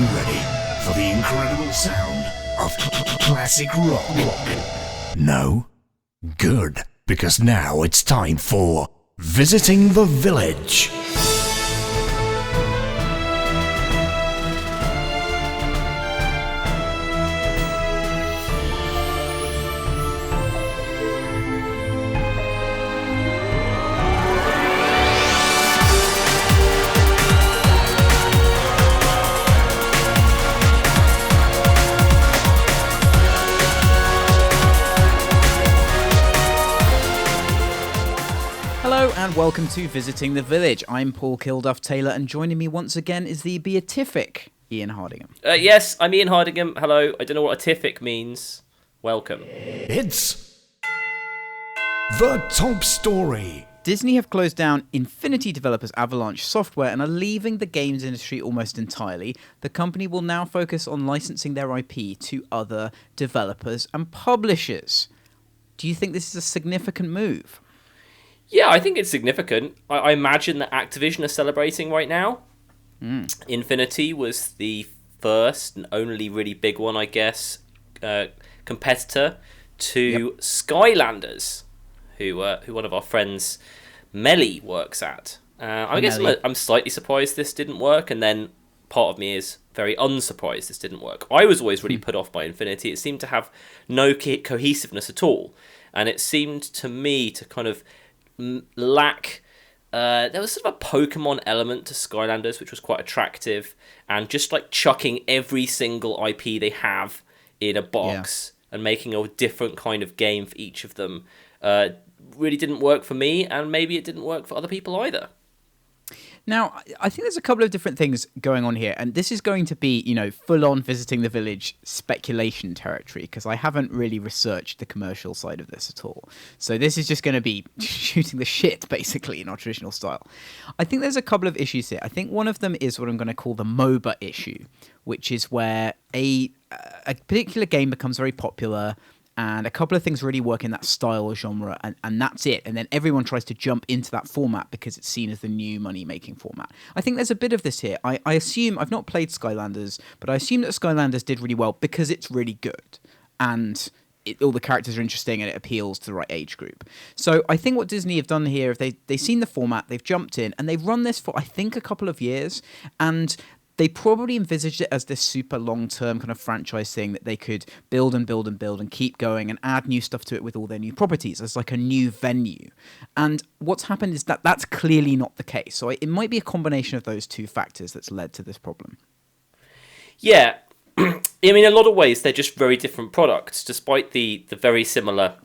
you ready for the incredible sound of classic rock? No? Good, because now it's time for Visiting the Village. And welcome to Visiting the Village. I'm Paul Kilduff-Taylor, and joining me once again is the beatific Ian Hardingham. Yes, I'm Ian Hardingham. Hello. I don't know what atific means. Welcome. It's the top story. Disney have closed down Infinity developers Avalanche Software and are leaving the games industry almost entirely. The company will now focus on licensing their IP to other developers and publishers. Do you think this is a significant move? Yeah, I think it's significant. I imagine that Activision are celebrating right now. Infinity was the first and only really big one, I guess, competitor to Skylanders, who one of our friends, Melly, works at. I guess I'm slightly surprised this didn't work, and then part of me is very unsurprised this didn't work. I was always really put off by Infinity. It seemed to have no cohesiveness at all, and it seemed to me to kind of lack there was sort of a Pokemon element to Skylanders which was quite attractive, and just like chucking every single IP they have in a box and making a different kind of game for each of them really didn't work for me, and maybe it didn't work for other people either. Now, I think there's a couple of different things going on here, and this is going to be, full-on Visiting the Village speculation territory, because I haven't really researched the commercial side of this at all. So this is just going to be shooting the shit, basically, in our traditional style. I think there's a couple of issues here. I think one of them is what I'm going to call the MOBA issue, which is where a particular game becomes very popular, and a couple of things really work in that style or genre, and that's it. And then everyone tries to jump into that format because it's seen as the new money-making format. I think there's a bit of this here. I assume, I've not played Skylanders, but I assume that Skylanders did really well because it's really good. And all the characters are interesting and it appeals to the right age group. So I think what Disney have done here, they've seen the format, they've jumped in, and they've run this for, I think, a couple of years. And they probably envisaged it as this super long-term kind of franchise thing that they could build and build and build and keep going and add new stuff to it with all their new properties as like a new venue. And what's happened is that that's clearly not the case. So it might be a combination of those two factors that's led to this problem. Yeah. I mean, in a lot of ways, they're just very different products. Despite the very similar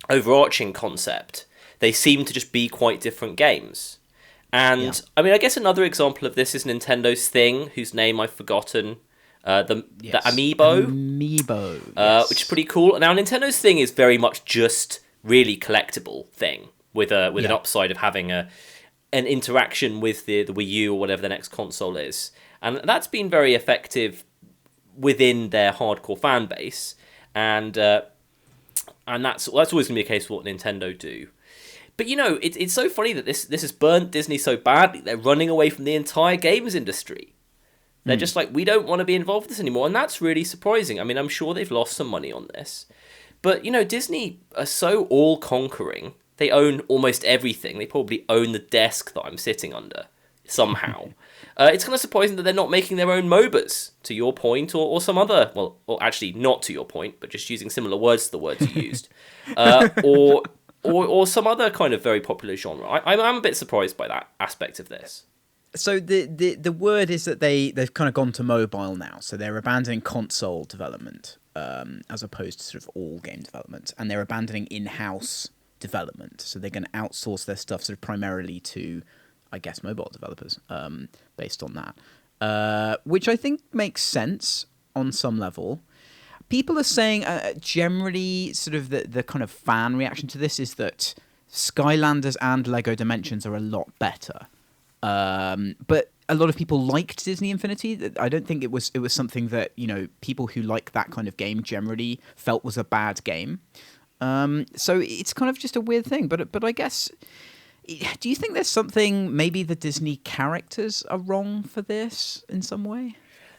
overarching concept, they seem to just be quite different games. And, I mean, I guess another example of this is Nintendo's Thing, whose name I've forgotten. The Amiibo. Amiibo. Which is pretty cool. Now, Nintendo's Thing is very much just really collectible thing, with an upside of having an interaction with the Wii U or whatever the next console is. And that's been very effective within their hardcore fan base. And that's always going to be a case for what Nintendo do. But, it's so funny that this has burnt Disney so badly. They're running away from the entire games industry. They're just like, we don't want to be involved with this anymore. And that's really surprising. I mean, I'm sure they've lost some money on this. But, Disney are so all-conquering. They own almost everything. They probably own the desk that I'm sitting under, somehow. It's kind of surprising that they're not making their own MOBAs, to your point, or some other... Well, or actually, not to your point, but just using similar words to the words you used. Or some other kind of very popular genre. I'm a bit surprised by that aspect of this. So the word is that they've kind of gone to mobile now. So they're abandoning console development as opposed to sort of all game development. And they're abandoning in-house development. So they're going to outsource their stuff sort of primarily to, I guess, mobile developers based on that. Which I think makes sense on some level. People are saying generally sort of the kind of fan reaction to this is that Skylanders and Lego Dimensions are a lot better. But a lot of people liked Disney Infinity. I don't think it was something that, people who like that kind of game generally felt was a bad game. So it's kind of just a weird thing. But I guess, do you think there's something, maybe the Disney characters are wrong for this in some way?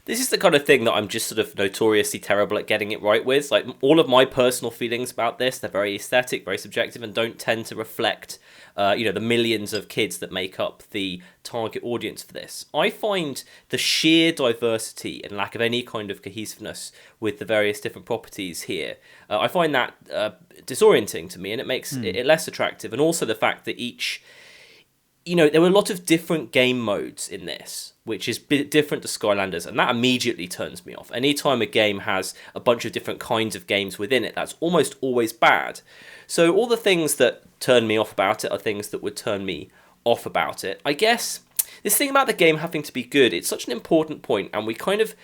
This is the kind of thing that I'm just sort of notoriously terrible at getting it right with. Like, all of my personal feelings about this, they're very aesthetic, very subjective, and don't tend to reflect, the millions of kids that make up the target audience for this. I find the sheer diversity and lack of any kind of cohesiveness with the various different properties here, I find that disorienting to me, and it makes it less attractive. And also the fact that each... there were a lot of different game modes in this, which is different to Skylanders, and that immediately turns me off. Anytime a game has a bunch of different kinds of games within it, that's almost always bad. So all the things that turn me off about it are things that would turn me off about it. I guess this thing about the game having to be good, it's such an important point, and we kind of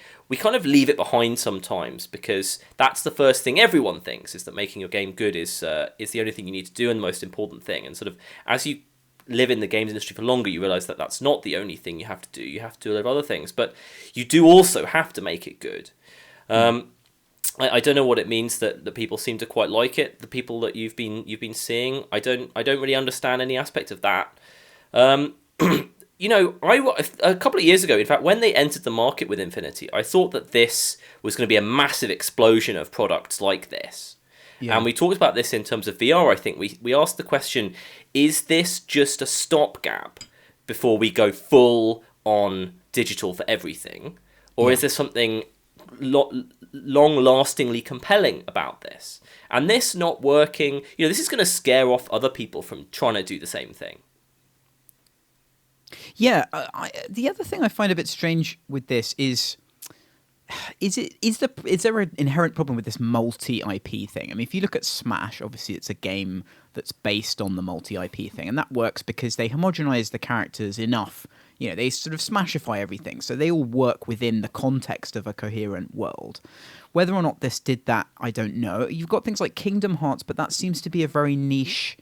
leave it behind sometimes, because that's the first thing everyone thinks, is that making your game good is the only thing you need to do and the most important thing. And sort of as you live in the games industry for longer, you realize that that's not the only thing you have to do. You have to do a lot of other things, but you do also have to make it good. I don't know what it means that the people seem to quite like it. The people that you've been seeing, I don't really understand any aspect of that. A couple of years ago, in fact, when they entered the market with Infinity, I thought that this was going to be a massive explosion of products like this. Yeah. And we talked about this in terms of VR, I think. We asked the question, is this just a stopgap before we go full on digital for everything? Or is there something long-lastingly compelling about this? And this not working, this is going to scare off other people from trying to do the same thing. Yeah, the other thing I find a bit strange with this is there an inherent problem with this multi-IP thing? I mean, if you look at Smash, obviously it's a game that's based on the multi-IP thing, and that works because they homogenize the characters enough. They sort of smashify everything, so they all work within the context of a coherent world. Whether or not this did that, I don't know. You've got things like Kingdom Hearts, but that seems to be a very niche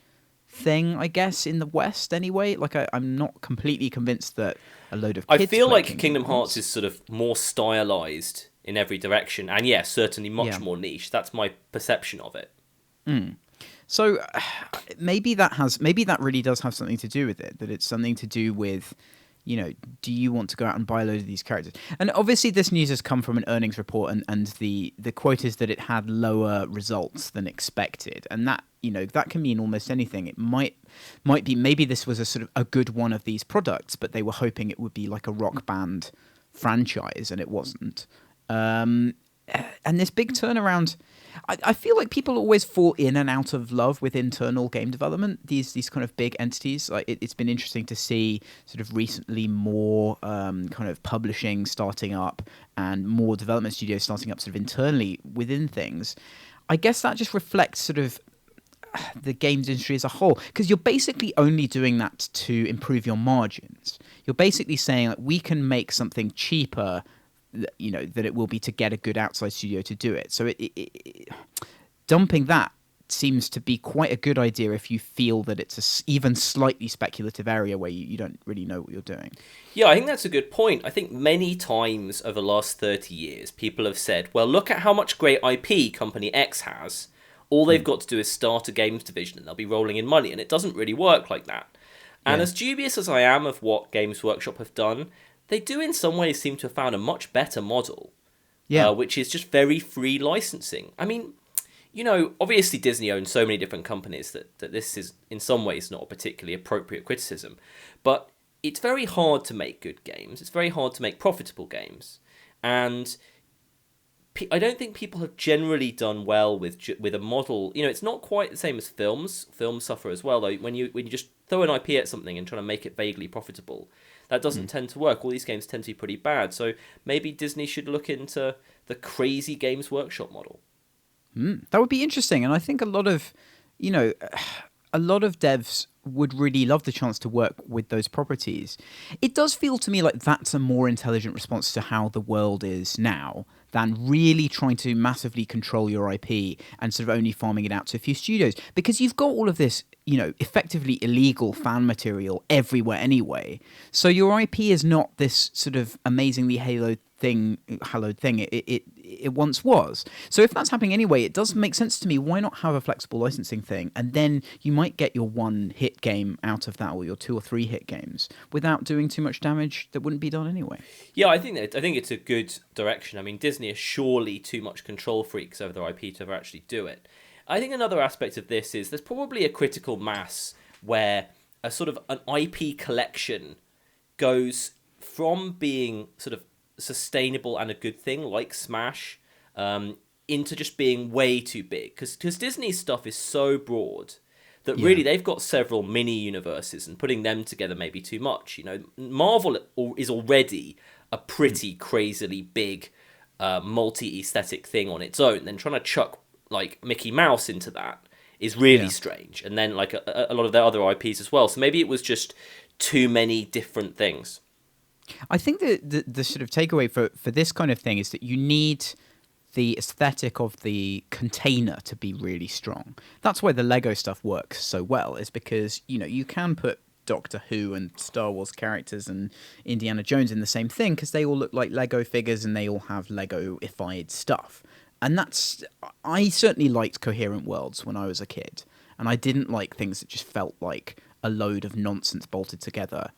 thing, I guess, in the West anyway. Like, I'm not completely convinced that a load of kids... I feel like Kingdom Hearts is sort of more stylized in every direction, and certainly much more niche. That's my perception of it. So maybe that really does have something to do with it, that it's something to do with, do you want to go out and buy a load of these characters? And obviously this news has come from an earnings report, and the quote is that it had lower results than expected. And that, that can mean almost anything. It might be, maybe this was a sort of a good one of these products, but they were hoping it would be like a Rock Band franchise, and it wasn't. And this big turnaround, I feel like people always fall in and out of love with internal game development, these kind of big entities. Like it's been interesting to see sort of recently more kind of publishing starting up and more development studios starting up sort of internally within things. I guess that just reflects sort of the games industry as a whole, because you're basically only doing that to improve your margins. You're basically saying that we can make something cheaper, that it will be to get a good outside studio to do it. So dumping that seems to be quite a good idea if you feel that it's a even slightly speculative area where you don't really know what you're doing. Yeah, I think that's a good point. I think many times over the last 30 years, people have said, well, look at how much great IP Company X has. All they've got to do is start a games division and they'll be rolling in money. And it doesn't really work like that. And as dubious as I am of what Games Workshop have done, they do in some ways seem to have found a much better model, which is just very free licensing. I mean, obviously Disney owns so many different companies that this is in some ways not a particularly appropriate criticism, but it's very hard to make good games. It's very hard to make profitable games. And I don't think people have generally done well with a model. It's not quite the same as films. Films suffer as well, though. When you just throw an IP at something and try to make it vaguely profitable, that doesn't tend to work. All these games tend to be pretty bad. So maybe Disney should look into the crazy Games Workshop model. That would be interesting. And I think a lot of devs would really love the chance to work with those properties. It does feel to me like that's a more intelligent response to how the world is now than really trying to massively control your IP and sort of only farming it out to a few studios. Because you've got all of this, effectively illegal fan material everywhere anyway. So your IP is not this sort of amazingly hallowed thing it once was. So if that's happening anyway, it does make sense to me. Why not have a flexible licensing thing, and then you might get your one hit game out of that, or your 2 or 3 hit games, without doing too much damage that wouldn't be done anyway. Yeah, I think it's a good direction. I mean, Disney are surely too much control freaks over their IP to ever actually do it. I think another aspect of this is there's probably a critical mass where a sort of an IP collection goes from being sort of sustainable and a good thing, like Smash, into just being way too big. Because Disney's stuff is so broad that really they've got several mini universes, and putting them together may be too much. You know, Marvel is already a pretty crazily big multi-aesthetic thing on its own. Then trying to chuck like Mickey Mouse into that is really strange. And then like a lot of their other IPs as well. So maybe it was just too many different things. I think the sort of takeaway for this kind of thing is that you need the aesthetic of the container to be really strong. That's why the Lego stuff works so well, is because, you know, you can put Doctor Who and Star Wars characters and Indiana Jones in the same thing because they all look like Lego figures and they all have Lego-ified stuff. And I certainly liked coherent worlds when I was a kid, and I didn't like things that just felt like a load of nonsense bolted together.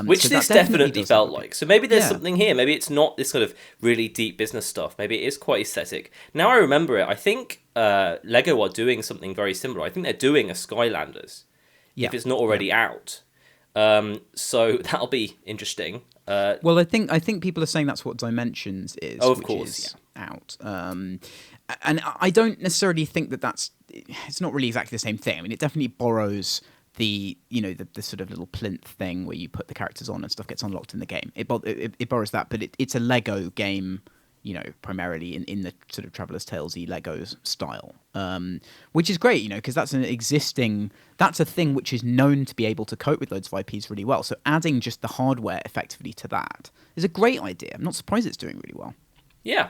Which so this definitely felt like. So maybe there's something here. Maybe it's not this sort of really deep business stuff. Maybe it is quite aesthetic. Now I remember it, I think Lego are doing something very similar. I think they're doing a Skylanders, if it's not already out. So that'll be interesting. Well, I think people are saying that's what Dimensions is. Oh, of which course, is out. And I don't necessarily think it's not really exactly the same thing. I mean, it definitely borrows the sort of little plinth thing where you put the characters on and stuff gets unlocked in the game. It borrows that, but it's a Lego game, you know, primarily in the sort of Traveller's Tales-y Legos style, which is great, you know, because that's a thing which is known to be able to cope with loads of IPs really well. So adding just the hardware effectively to that is a great idea. I'm not surprised it's doing really well. Yeah.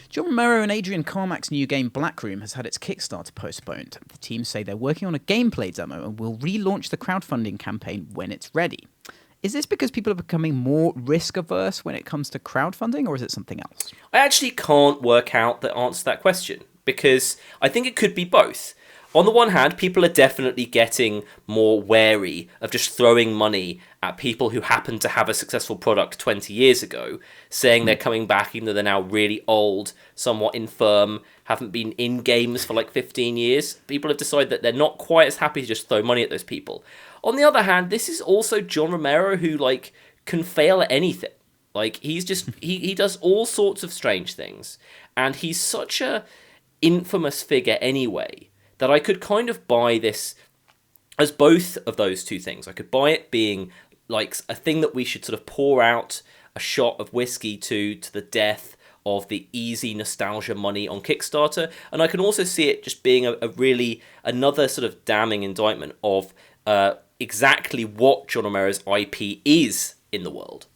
John Romero and Adrian Carmack's new game Blackroom has had its Kickstarter postponed. The team say they're working on a gameplay demo and will relaunch the crowdfunding campaign when it's ready. Is this because people are becoming more risk-averse when it comes to crowdfunding, or is it something else? I actually can't work out the answer to that question, because I think it could be both. On the one hand, people are definitely getting more wary of just throwing money at people who happen to have a successful product 20 years ago, saying they're coming back even though they're now really old, somewhat infirm, haven't been in games for like 15 years. People have decided that they're not quite as happy to just throw money at those people. On the other hand, this is also John Romero, who like can fail at anything. Like he's just he does all sorts of strange things, and he's such a infamous figure anyway that I could kind of buy this as both of those two things. I could buy it being like a thing that we should sort of pour out a shot of whiskey to the death of the easy nostalgia money on Kickstarter, and I can also see it just being a really another sort of damning indictment of exactly what John Romero's IP is in the world.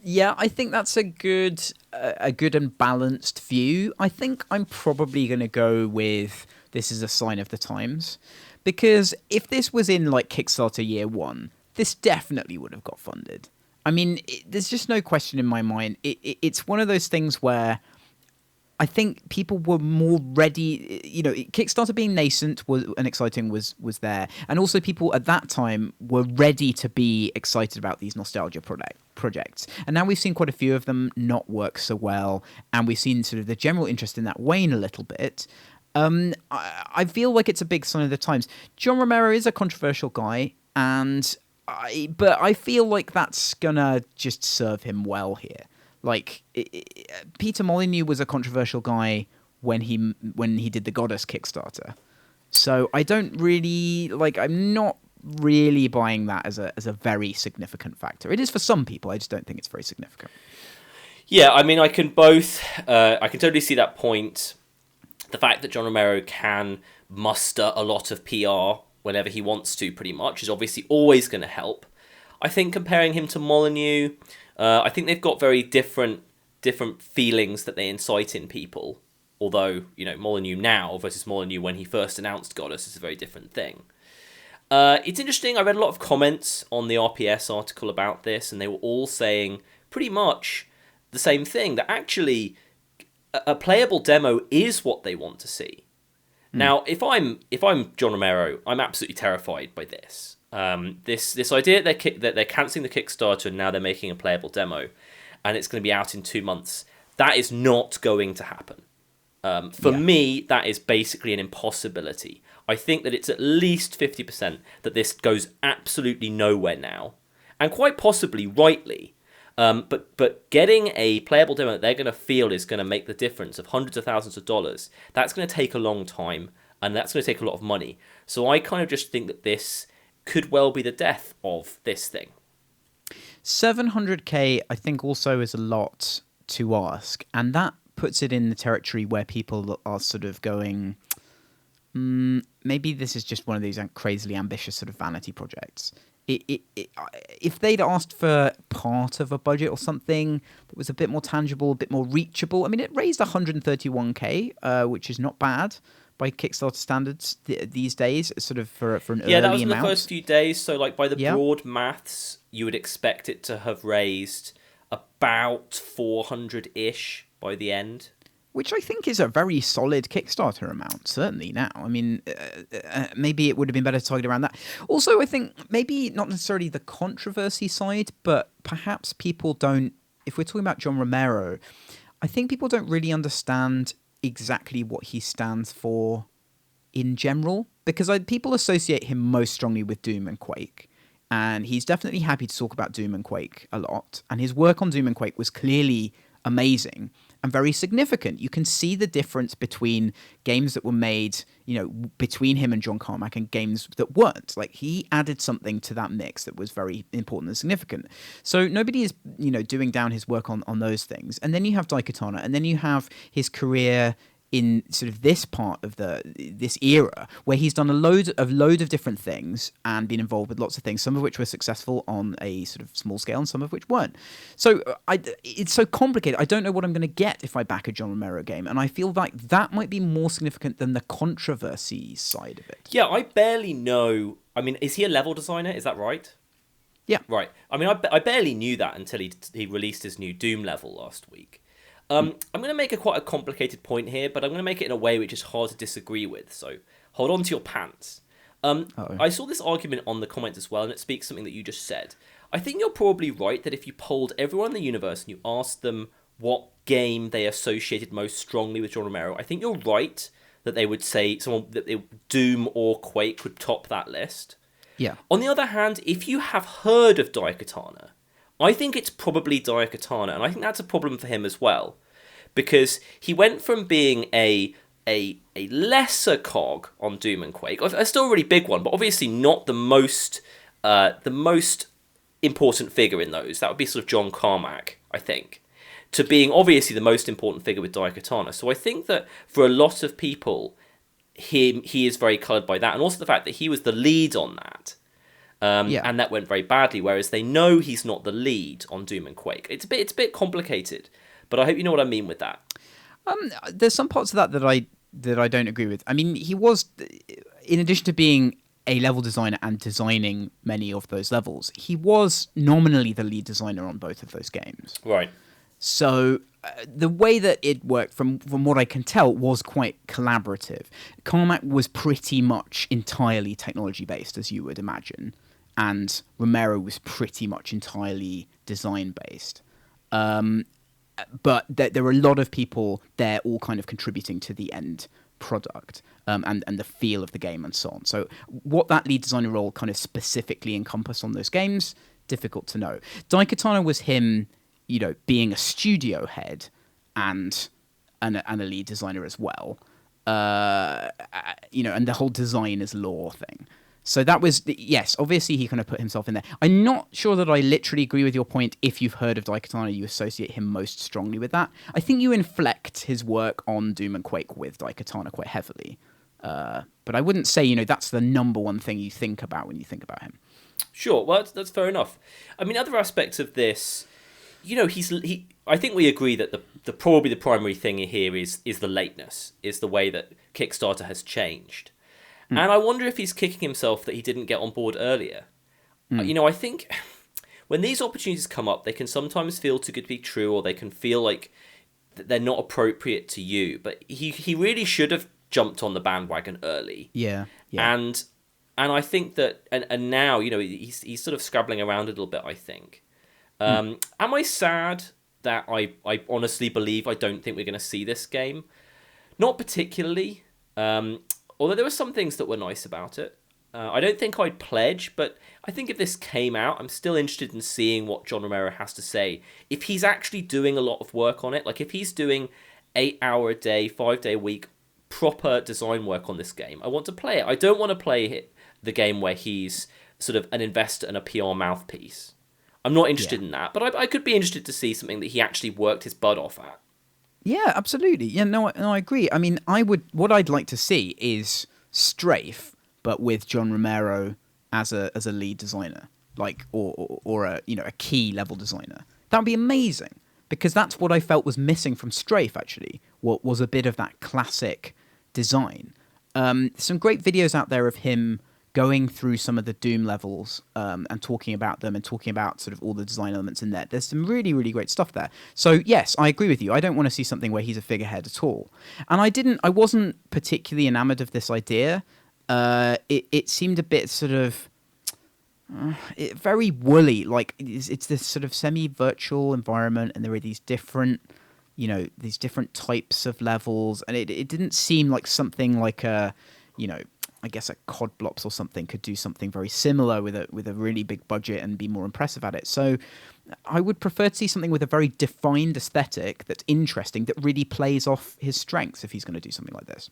Yeah, I think that's a good and balanced view. I think I'm probably going to go with this is a sign of the times, because if this was in like Kickstarter year one, this definitely would have got funded. I mean, there's just no question in my mind. It's one of those things where I think people were more ready, you know, Kickstarter being nascent was and exciting was there. And also people at that time were ready to be excited about these nostalgia projects. And now we've seen quite a few of them not work so well. And we've seen sort of the general interest in that wane a little bit. I feel like it's a big sign of the times. John Romero is a controversial guy, but I feel like that's gonna just serve him well here. Like Peter Molyneux was a controversial guy when he did the Goddess Kickstarter, so I don't really like. I'm not really buying that as a very significant factor. It is for some people. I just don't think it's very significant. Yeah, I mean, I can totally see that point. The fact that John Romero can muster a lot of PR whenever he wants to, pretty much, is obviously always going to help. I think comparing him to Molyneux, I think they've got very different feelings that they incite in people. Although, you know, Molyneux now versus Molyneux when he first announced Goddess is a very different thing. It's interesting. I read a lot of comments on the RPS article about this, and they were all saying pretty much the same thing, that actually a playable demo is what they want to see. Now, if I'm John Romero, I'm absolutely terrified by this. This idea that they're cancelling the Kickstarter and now they're making a playable demo, and it's going to be out in 2 months. That is not going to happen. For me, that is basically an impossibility. I think that it's at least 50% that this goes absolutely nowhere now, and quite possibly rightly. But getting a playable demo that they're going to feel is going to make the difference of hundreds of thousands of dollars, that's going to take a long time, and that's going to take a lot of money. So I kind of just think that this could well be the death of this thing. 700k, I think, also is a lot to ask, and that puts it in the territory where people are sort of going, maybe this is just one of these crazily ambitious sort of vanity projects. If they'd asked for part of a budget or something that was a bit more tangible, a bit more reachable, I mean, it raised 131k, which is not bad by Kickstarter standards these days, sort of for an early amount. Yeah, that was in the first few days, so like by the broad maths, you would expect it to have raised about 400-ish by the end. Which I think is a very solid Kickstarter amount, certainly now. I mean, maybe it would have been better to target around that. Also, I think maybe not necessarily the controversy side, but perhaps people don't, if we're talking about John Romero, I think people don't really understand exactly what he stands for in general, because people associate him most strongly with Doom and Quake. And he's definitely happy to talk about Doom and Quake a lot. And his work on Doom and Quake was clearly amazing and very significant. You can see the difference between games that were made, between him and John Carmack, and games that weren't. Like, he added something to that mix that was very important and significant. So nobody is, doing down his work on those things. And then you have Daikatana, and then you have his career in sort of this part of this era, where he's done a load of different things and been involved with lots of things, some of which were successful on a sort of small scale and some of which weren't. So it's so complicated. I don't know what I'm going to get if I back a John Romero game, and I feel like that might be more significant than the controversy side of it. Yeah, I barely know. I mean, is he a level designer? Is that right? Yeah. Right. I mean, I barely knew that until he released his new Doom level last week. I'm going to make quite a complicated point here, but I'm going to make it in a way which is hard to disagree with, so hold on to your pants. I saw this argument on the comments as well, and it speaks something that you just said. I think you're probably right that if you polled everyone in the universe and you asked them what game they associated most strongly with John Romero, I think you're right that they would say Doom or Quake would top that list. Yeah. On the other hand, if you have heard of Daikatana, I think it's probably Daikatana, and I think that's a problem for him as well, because he went from being a lesser cog on Doom and Quake, still a really big one, but obviously not the most important figure in those. That would be sort of John Carmack, I think, to being obviously the most important figure with Daikatana. So I think that for a lot of people, he is very coloured by that, and also the fact that he was the lead on that. And that went very badly, whereas they know he's not the lead on Doom and Quake. It's a bit complicated, but I hope you know what I mean with that. There's some parts of that I don't agree with. I mean, he was, in addition to being a level designer and designing many of those levels, he was nominally the lead designer on both of those games. Right. So the way that it worked, from what I can tell, was quite collaborative. Carmack was pretty much entirely technology-based, as you would imagine, and Romero was pretty much entirely design-based. But there were a lot of people there all kind of contributing to the end product and the feel of the game and so on. So what that lead designer role kind of specifically encompassed on those games, difficult to know. Daikatana was him, being a studio head and a lead designer as well, and the whole design as law thing. So that was, yes, obviously he kind of put himself in there. I'm not sure that I literally agree with your point. If you've heard of Daikatana, you associate him most strongly with that. I think you inflect his work on Doom and Quake with Daikatana quite heavily. But I wouldn't say, that's the number one thing you think about when you think about him. Sure, well, that's fair enough. I mean, other aspects of this, I think we agree that the probably the primary thing here is the lateness, is the way that Kickstarter has changed. And I wonder if he's kicking himself that he didn't get on board earlier. I think when these opportunities come up, they can sometimes feel too good to be true, or they can feel like they're not appropriate to you. But he really should have jumped on the bandwagon early. Yeah. And I think that, and now, he's sort of scrabbling around a little bit, I think. Am I sad that I honestly believe I don't think we're going to see this game? Not particularly. Although there were some things that were nice about it. I don't think I'd pledge, but I think if this came out, I'm still interested in seeing what John Romero has to say. If he's actually doing a lot of work on it, like if he's doing 8-hour a day, 5-day a week, proper design work on this game, I want to play it. I don't want to play the game where he's sort of an investor and a PR mouthpiece. I'm not interested in that, but I could be interested to see something that he actually worked his butt off at. Yeah, absolutely. Yeah, no, I agree. I mean, what I'd like to see is Strafe, but with John Romero as a lead designer, like or a key level designer. That would be amazing, because that's what I felt was missing from Strafe. Actually, what was a bit of that classic design. Some great videos out there of him going through some of the Doom levels and talking about them and talking about sort of all the design elements in there. There's some really, really great stuff there. So yes, I agree with you. I don't want to see something where he's a figurehead at all. And I wasn't particularly enamored of this idea. It seemed a bit sort of very woolly. Like it's this sort of semi-virtual environment, and there are these different types of levels, and it didn't seem like something like I guess a COD Blops or something could do something very similar with a really big budget and be more impressive at it. So I would prefer to see something with a very defined aesthetic that's interesting, that really plays off his strengths if he's going to do something like this.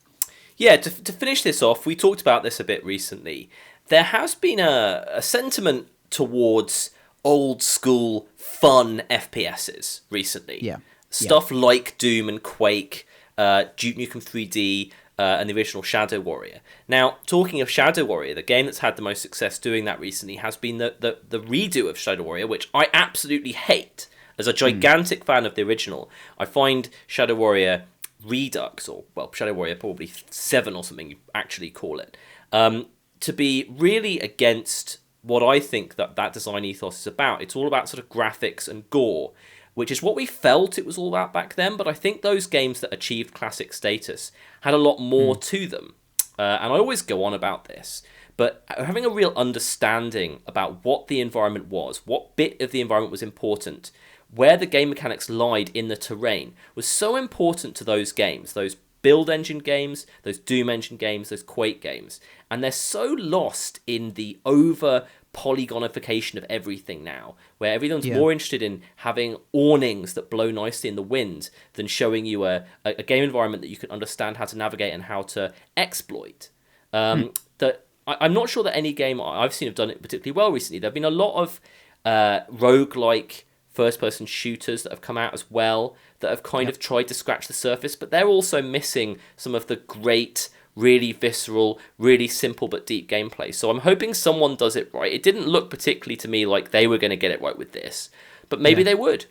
Yeah, to finish this off, we talked about this a bit recently. There has been a sentiment towards old school fun FPSs recently. Yeah. Stuff like Doom and Quake, Duke Nukem 3D, and the original Shadow Warrior. Now, talking of Shadow Warrior, the game that's had the most success doing that recently has been the redo of Shadow Warrior, which I absolutely hate. As a gigantic fan of the original, I find Shadow Warrior Redux, or Shadow Warrior probably 7 or something you actually call it, to be really against what I think that design ethos is about. It's all about sort of graphics and gore, which is what we felt it was all about back then, but I think those games that achieved classic status had a lot more to them. And I always go on about this, but having a real understanding about what the environment was, what bit of the environment was important, where the game mechanics lied in the terrain, was so important to those games, those Build Engine games, those Doom Engine games, those Quake games. And they're so lost in the over-polygonification of everything now, where everyone's more interested in having awnings that blow nicely in the wind than showing you a game environment that you can understand how to navigate and how to exploit. That I'm not sure that any game I've seen have done it particularly well recently. There have been a lot of roguelike first-person shooters that have come out as well that have kind of tried to scratch the surface, but they're also missing some of the great, really visceral, really simple but deep gameplay. So I'm hoping someone does it right. It didn't look particularly to me like they were going to get it right with this, but maybe they would.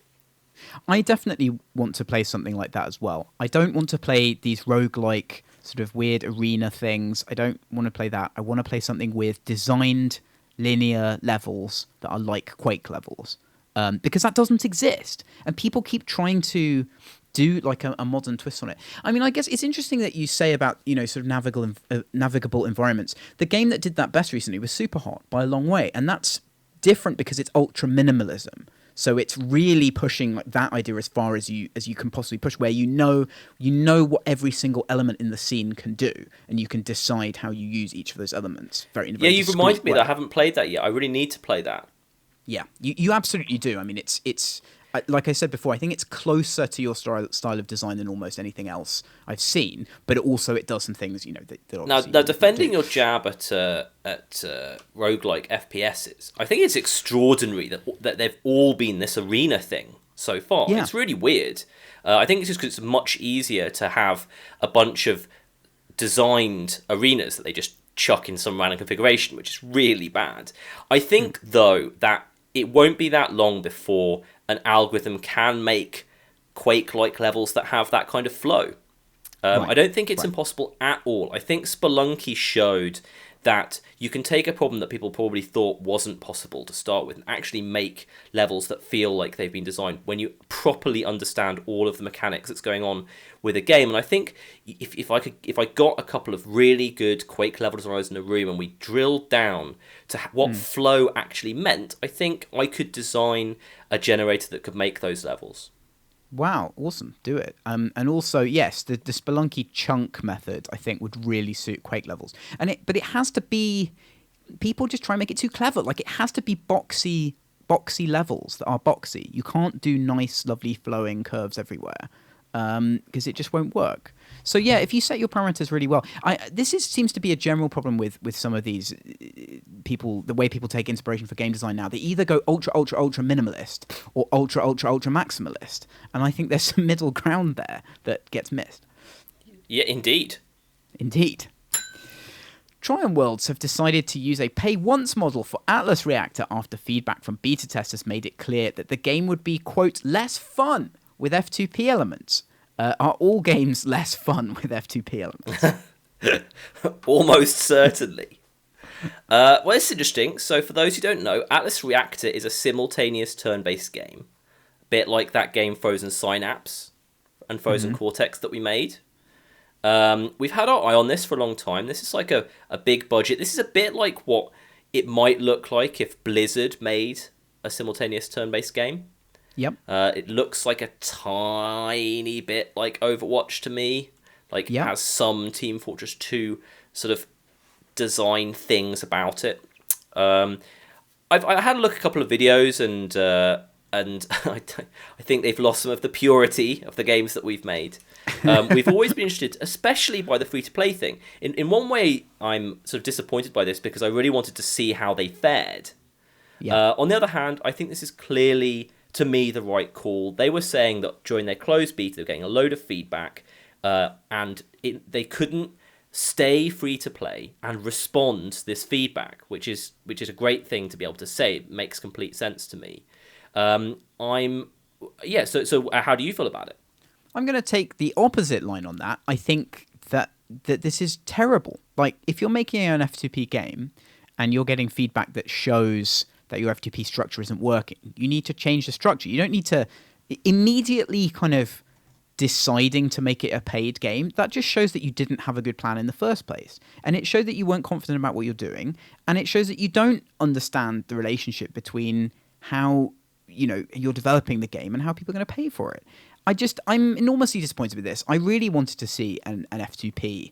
I definitely want to play something like that as well. I don't want to play these roguelike sort of weird arena things. I don't want to play that. I want to play something with designed linear levels that are like Quake levels. Because that doesn't exist, and people keep trying to do like a modern twist on it. I mean, I guess it's interesting that you say about sort of navigable environments. The game that did that best recently was Superhot by a long way, and that's different because it's ultra minimalism. So it's really pushing like that idea as far as you can possibly push, where you know what every single element in the scene can do, and you can decide how you use each of those elements. You've reminded me that I haven't played that yet. I really need to play that. Yeah, you absolutely do. I mean, it's like I said before, I think it's closer to your style of design than almost anything else I've seen. But it does some things, that now defending your jab at roguelike FPSs, I think it's extraordinary that they've all been this arena thing so far. Yeah. It's really weird. I think it's just because it's much easier to have a bunch of designed arenas that they just chuck in some random configuration, which is really bad. I think, though, that it won't be that long before an algorithm can make Quake-like levels that have that kind of flow. Right, I don't think it's right. impossible at all. I think Spelunky showed that you can take a problem that people probably thought wasn't possible to start with and actually make levels that feel like they've been designed when you properly understand all of the mechanics that's going on with a game. And I think if I got a couple of really good Quake level designers in a room and we drilled down to what flow actually meant, I think I could design a generator that could make those levels. Wow, awesome. Do it. And also, yes, the Spelunky chunk method, I think, would really suit Quake levels. But it has to be... People just try and make it too clever. Like, it has to be boxy levels that are boxy. You can't do nice, lovely, flowing curves everywhere because it just won't work. So, yeah, if you set your parameters really well... seems to be a general problem with some of these people, the way people take inspiration for game design now. They either go ultra, ultra, ultra minimalist or ultra, ultra, ultra maximalist. And I think there's some middle ground there that gets missed. Yeah, indeed. Indeed. Trion Worlds have decided to use a pay-once model for Atlas Reactor after feedback from beta testers made it clear that the game would be, quote, less fun with F2P elements. Are all games less fun with F2P elements? Almost certainly. Well, it's interesting. So for those who don't know, Atlas Reactor is a simultaneous turn-based game. A bit like that game Frozen Synapse and Frozen Cortex that we made. We've had our eye on this for a long time. This is like a big budget. This is a bit like what it might look like if Blizzard made a simultaneous turn-based game. Yep. It looks like a tiny bit like Overwatch to me. Like, it has some Team Fortress 2 sort of design things about it. I had a look at a couple of videos, and I think they've lost some of the purity of the games that we've made. We've always been interested, especially by the free-to-play thing. In one way, I'm sort of disappointed by this because I really wanted to see how they fared. Yeah. On the other hand, I think this is clearly, to me, the right call. They were saying that during their closed beta, they were getting a load of feedback, and they couldn't stay free to play and respond to this feedback, which is a great thing to be able to say. It makes complete sense to me. So how do you feel about it? I'm going to take the opposite line on that. I think that this is terrible. Like, if you're making an F2P game and you're getting feedback that shows that your F2P structure isn't working, you need to change the structure. You don't need to immediately kind of deciding to make it a paid game. That just shows that you didn't have a good plan in the first place. And it showed that you weren't confident about what you're doing. And it shows that you don't understand the relationship between how, you're developing the game and how people are going to pay for it. I'm enormously disappointed with this. I really wanted to see an F2P,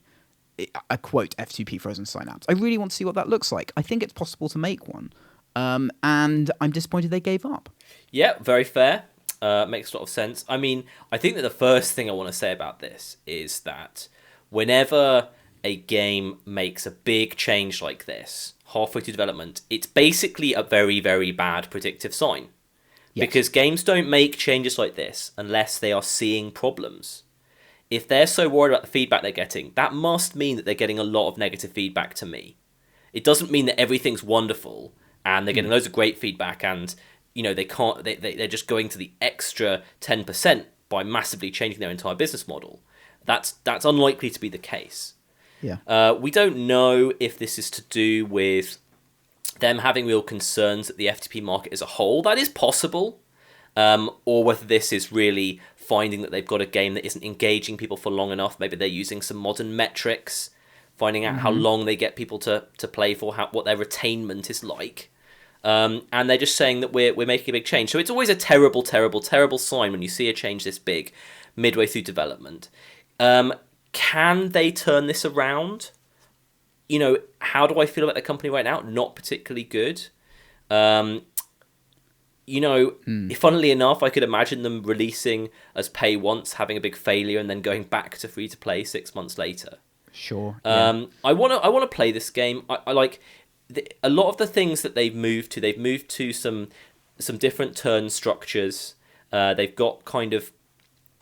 a quote F2P Frozen Synapse. I really want to see what that looks like. I think it's possible to make one. And I'm disappointed they gave up. Yeah, very fair. Makes a lot of sense. I mean, I think that the first thing I want to say about this is that whenever a game makes a big change like this, halfway through development, it's basically a very, very bad predictive sign. Yes. Because games don't make changes like this unless they are seeing problems. If they're so worried about the feedback they're getting, that must mean that they're getting a lot of negative feedback to me. It doesn't mean that everything's wonderful and they're getting loads of great feedback and they're just going to the extra 10% by massively changing their entire business model. That's unlikely to be the case. Yeah. We don't know if this is to do with them having real concerns at the FTP market as a whole. That is possible. Or whether this is really finding that they've got a game that isn't engaging people for long enough. Maybe they're using some modern metrics, finding out how long they get people to play for, what their retainment is like. And they're just saying that we're making a big change. So it's always a terrible, terrible, terrible sign when you see a change this big midway through development. Can they turn this around? How do I feel about the company right now? Not particularly good. Funnily enough, I could imagine them releasing as pay once, having a big failure, and then going back to free to play 6 months later. Sure. Yeah. I want to play this game. I like a lot of the things that they've moved to. They've moved to some different turn structures. They've got kind of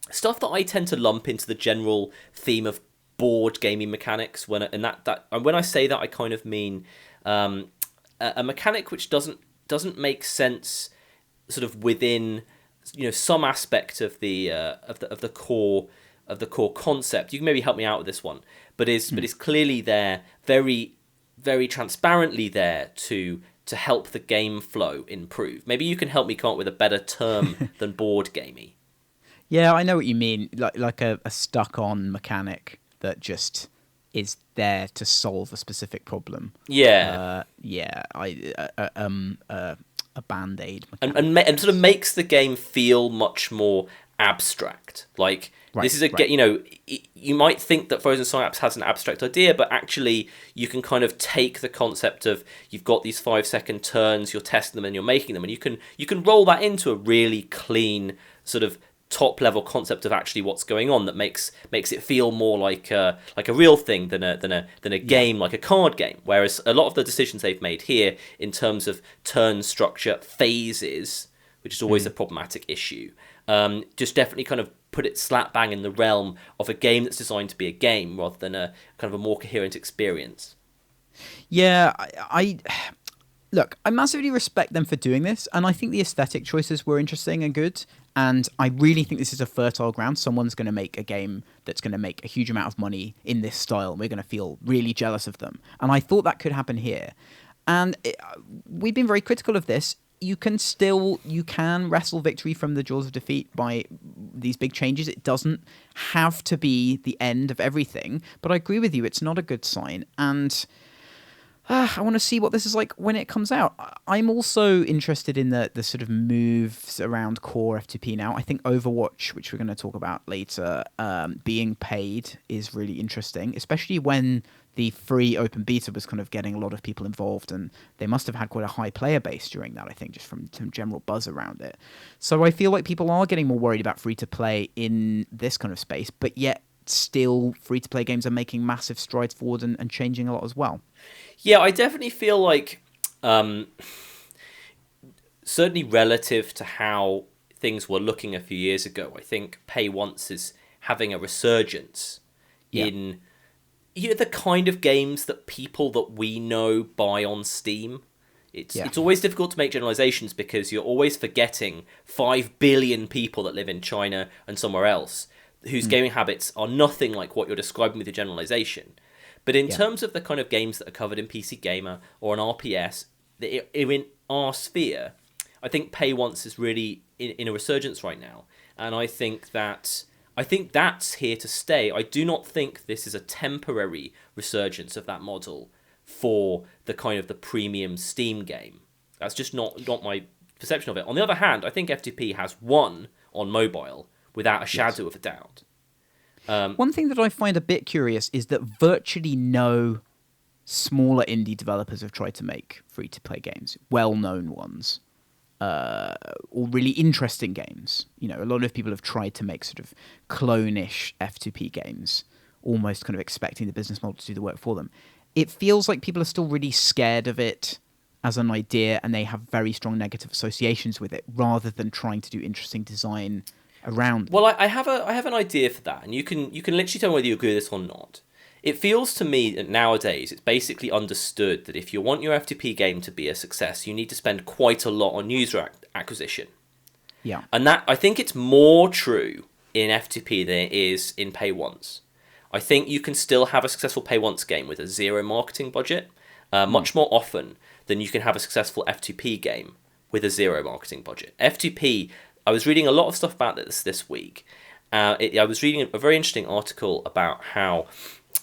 stuff that I tend to lump into the general theme of board gaming mechanics. When I say that, I kind of mean a mechanic which doesn't make sense sort of within some aspect of the core of the core concept. You can maybe help me out with this one, but is clearly there, very, very transparently there to help the game flow improve. Maybe you can help me come up with a better term than board gamey. Yeah, I know what you mean. Like a stuck-on mechanic that just is there to solve a specific problem. Yeah. A band-aid And mechanic. and sort of makes the game feel much more abstract. Like, this is you might think that Frozen Synapse has an abstract idea, but actually you can kind of take the concept of you've got these 5-second turns, you're testing them and you're making them, and you can roll that into a really clean sort of top level concept of actually what's going on that makes it feel more like a real thing than a game, like a card game. Whereas a lot of the decisions they've made here in terms of turn structure, phases, which is always a problematic issue, just definitely kind of put it slap bang in the realm of a game that's designed to be a game rather than a kind of a more coherent experience. Yeah, look, I massively respect them for doing this, and I think the aesthetic choices were interesting and good, and I really think this is a fertile ground. Someone's going to make a game that's going to make a huge amount of money in this style, and we're going to feel really jealous of them. And I thought that could happen here. And we've been very critical of this. You can wrestle victory from the jaws of defeat by these big changes. It doesn't have to be the end of everything, but I agree with you, it's not a good sign. And I want to see what this is like when it comes out. I'm also interested in the sort of moves around core F2P now. I think Overwatch, which we're going to talk about later, being paid is really interesting, especially when the free open beta was kind of getting a lot of people involved, and they must have had quite a high player base during that, I think, just from some general buzz around it. So I feel like people are getting more worried about free-to-play in this kind of space, but yet still free-to-play games are making massive strides forward and changing a lot as well. Yeah, I definitely feel like, certainly relative to how things were looking a few years ago, I think Pay Once is having a resurgence in the kind of games that people that we know buy on Steam. It's always difficult to make generalizations because you're always forgetting 5 billion people that live in China and somewhere else whose gaming habits are nothing like what you're describing with your generalization. But in terms of the kind of games that are covered in PC Gamer or on RPS, in our sphere, I think Pay Once is really in a resurgence right now. And I think that's here to stay. I do not think this is a temporary resurgence of that model for the kind of the premium Steam game. That's just not my perception of it. On the other hand, I think F2P has won on mobile without a shadow of a doubt. One thing that I find a bit curious is that virtually no smaller indie developers have tried to make free-to-play games, well-known ones, or really interesting games. You know, a lot of people have tried to make sort of clone-ish F2P games, almost kind of expecting the business model to do the work for them. It feels like people are still really scared of it as an idea, and they have very strong negative associations with it, rather than trying to do interesting design around them. Well, I have an idea for that, and you can literally tell me whether you agree with this or not. It feels to me that nowadays it's basically understood that if you want your F2P game to be a success, you need to spend quite a lot on user acquisition. Yeah. And that, I think it's more true in F2P than it is in Pay Once. I think you can still have a successful Pay Once game with a zero marketing budget much more often than you can have a successful F2P game with a zero marketing budget. F2P, I was reading a lot of stuff about this week. I was reading a very interesting article about how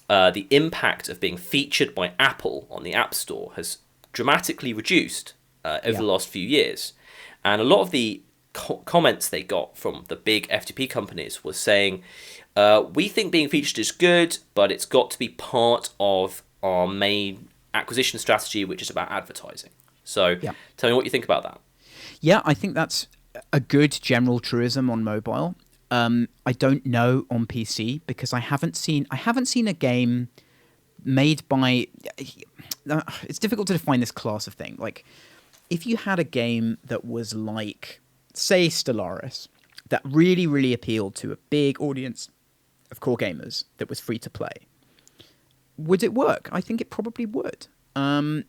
the impact of being featured by Apple on the App Store has dramatically reduced over the last few years. And a lot of the comments they got from the big F2P companies was saying, we think being featured is good, but it's got to be part of our main acquisition strategy, which is about advertising. So tell me what you think about that. Yeah, I think that's a good general truism on mobile. I don't know on PC because I haven't seen a game made by. It's difficult to define this class of thing. Like, if you had a game that was like, say, Stellaris, that really, really appealed to a big audience of core gamers that was free to play, would it work? I think it probably would. I mean,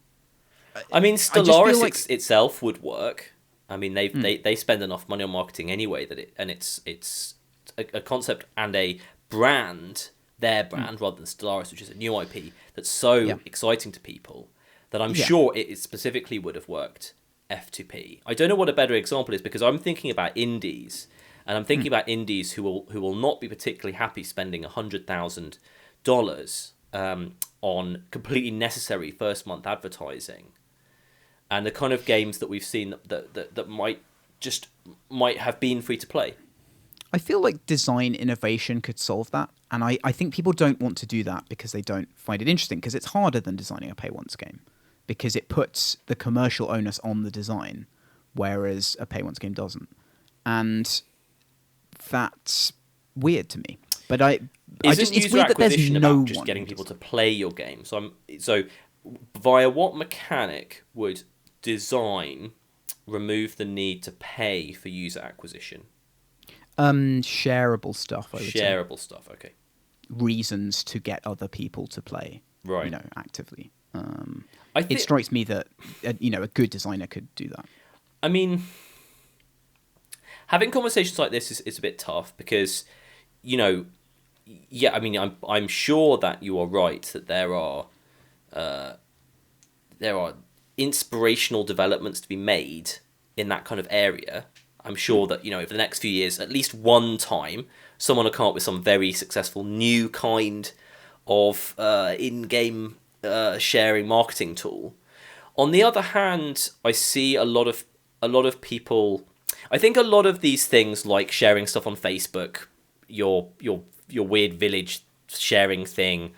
Stellaris itself would work. I mean, they spend enough money on marketing anyway it's a concept and a brand, their brand, rather than Stellaris, which is a new IP that's so exciting to people, that I'm sure it specifically would have worked F2P. I don't know what a better example is, because I'm thinking about indies, and I'm thinking about indies who will not be particularly happy spending $100,000 on completely necessary first month advertising, and the kind of games that we've seen that might have been free to play. I feel like design innovation could solve that, and I think people don't want to do that because they don't find it interesting, because it's harder than designing a pay once game, because it puts the commercial onus on the design, whereas a pay once game doesn't, and that's weird to me. But it's weird that there's no just getting people to play your game. So via what mechanic would design remove the need to pay for user acquisition? Shareable stuff. I would say. Shareable stuff. Okay. Reasons to get other people to play. Right. Actively. It strikes me that a good designer could do that. I mean, having conversations like this is a bit tough, because, I mean, I'm sure that you are right that there are inspirational developments to be made in that kind of area. I'm sure that, over the next few years, at least one time, someone will come up with some very successful new kind of in-game sharing marketing tool. On the other hand, I see a lot of people. I think a lot of these things, like sharing stuff on Facebook, your weird village sharing thing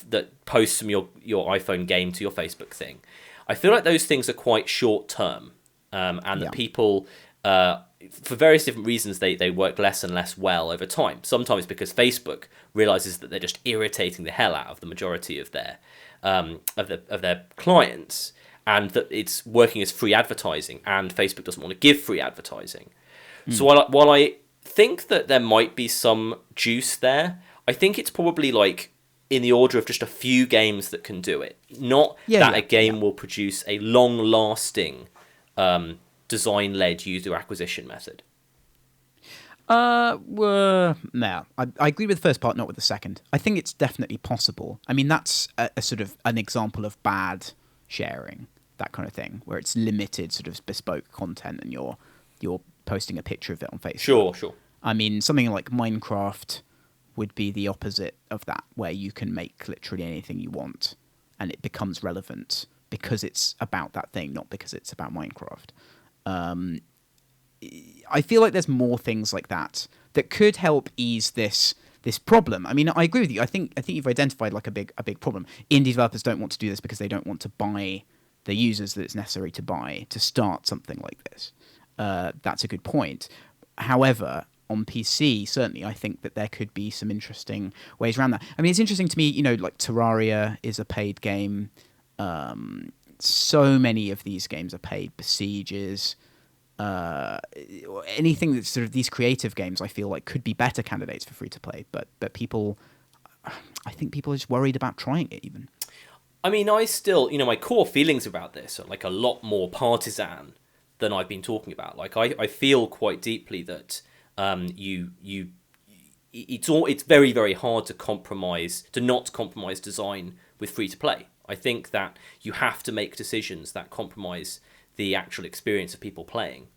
that posts from your iPhone game to your Facebook thing, I feel like those things are quite short term, and that people, for various different reasons, they work less and less well over time. Sometimes because Facebook realizes that they're just irritating the hell out of the majority of their clients, and that it's working as free advertising, and Facebook doesn't want to give free advertising. So while I think that there might be some juice there, I think it's probably like in the order of just a few games that can do it. Not that a game will produce a long-lasting design-led user acquisition method. No, I agree with the first part, not with the second. I think it's definitely possible. I mean, that's a sort of an example of bad sharing, that kind of thing, where it's limited sort of bespoke content and you're posting a picture of it on Facebook. Sure. I mean, something like Minecraft would be the opposite of that, where you can make literally anything you want and it becomes relevant because it's about that thing, not because it's about Minecraft. I feel like there's more things like that could help ease this problem. I mean, I agree with you. I think you've identified like a big problem. Indie developers don't want to do this because they don't want to buy the users that it's necessary to buy to start something like this. That's a good point. However, on PC, certainly, I think that there could be some interesting ways around that. I mean, it's interesting to me, like Terraria is a paid game. So many of these games are paid. Besiege is. Anything that's sort of these creative games, I feel like could be better candidates for free to play, but people, I think people are just worried about trying it even. I mean, I still, my core feelings about this are like a lot more partisan than I've been talking about. Like I feel quite deeply that it's very, very hard to not compromise design with free to play. I think that you have to make decisions that compromise the actual experience of people playing,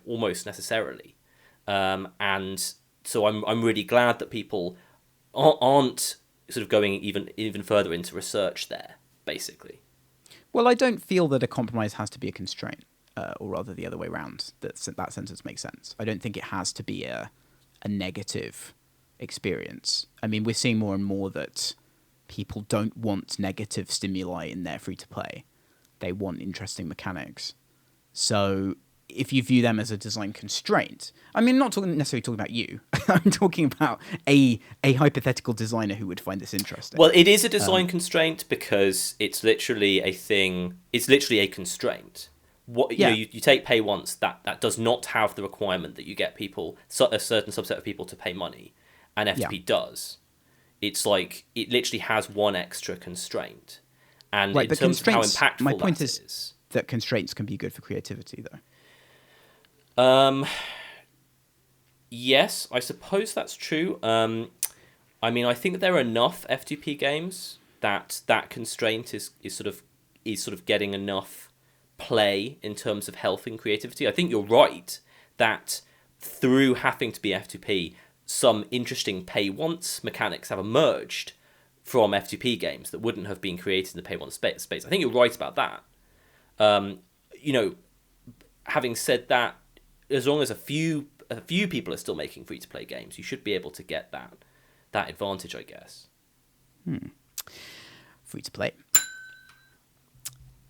almost necessarily. And so I'm really glad that people aren't sort of going even further into research there, basically. Well, I don't feel that a compromise has to be a constraint, or rather the other way around. That sentence makes sense. I don't think it has to be a negative experience. I mean, we're seeing more and more that people don't want negative stimuli in their free-to-play. They want interesting mechanics. So if you view them as a design constraint, I mean, not necessarily talking about you. I'm talking about a hypothetical designer who would find this interesting. Well, it is a design constraint because it's literally a thing. It's literally a constraint. You take pay once, that does not have the requirement that you get people, a certain subset of people, to pay money, and FTP does. It's like it literally has one extra constraint. And in terms of how impactful my point is that constraints can be good for creativity, though. Yes, I suppose that's true. I mean, I think there are enough F2P games that constraint is sort of getting enough play in terms of health and creativity. I think you're right that through having to be F2P, some interesting pay once mechanics have emerged from F2P games that wouldn't have been created in the pay once space. I think you're right about that. Having said that, as long as a few people are still making free to play games, you should be able to get that advantage, I guess. Free to play.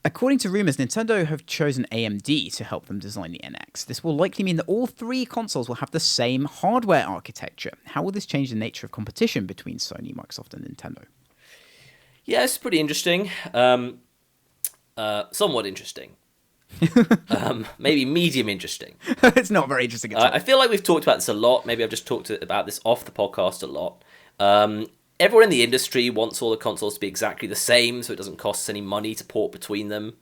According to rumors, Nintendo have chosen AMD to help them design the NX. This will likely mean that all three consoles will have the same hardware architecture. How will this change the nature of competition between Sony, Microsoft, and Nintendo? Yeah, it's pretty interesting. Somewhat interesting. Maybe medium interesting. It's not very interesting at all. I feel like we've talked about this a lot. Maybe I've just talked about this off the podcast a lot. Everyone in the industry wants all the consoles to be exactly the same, so it doesn't cost us any money to port between them.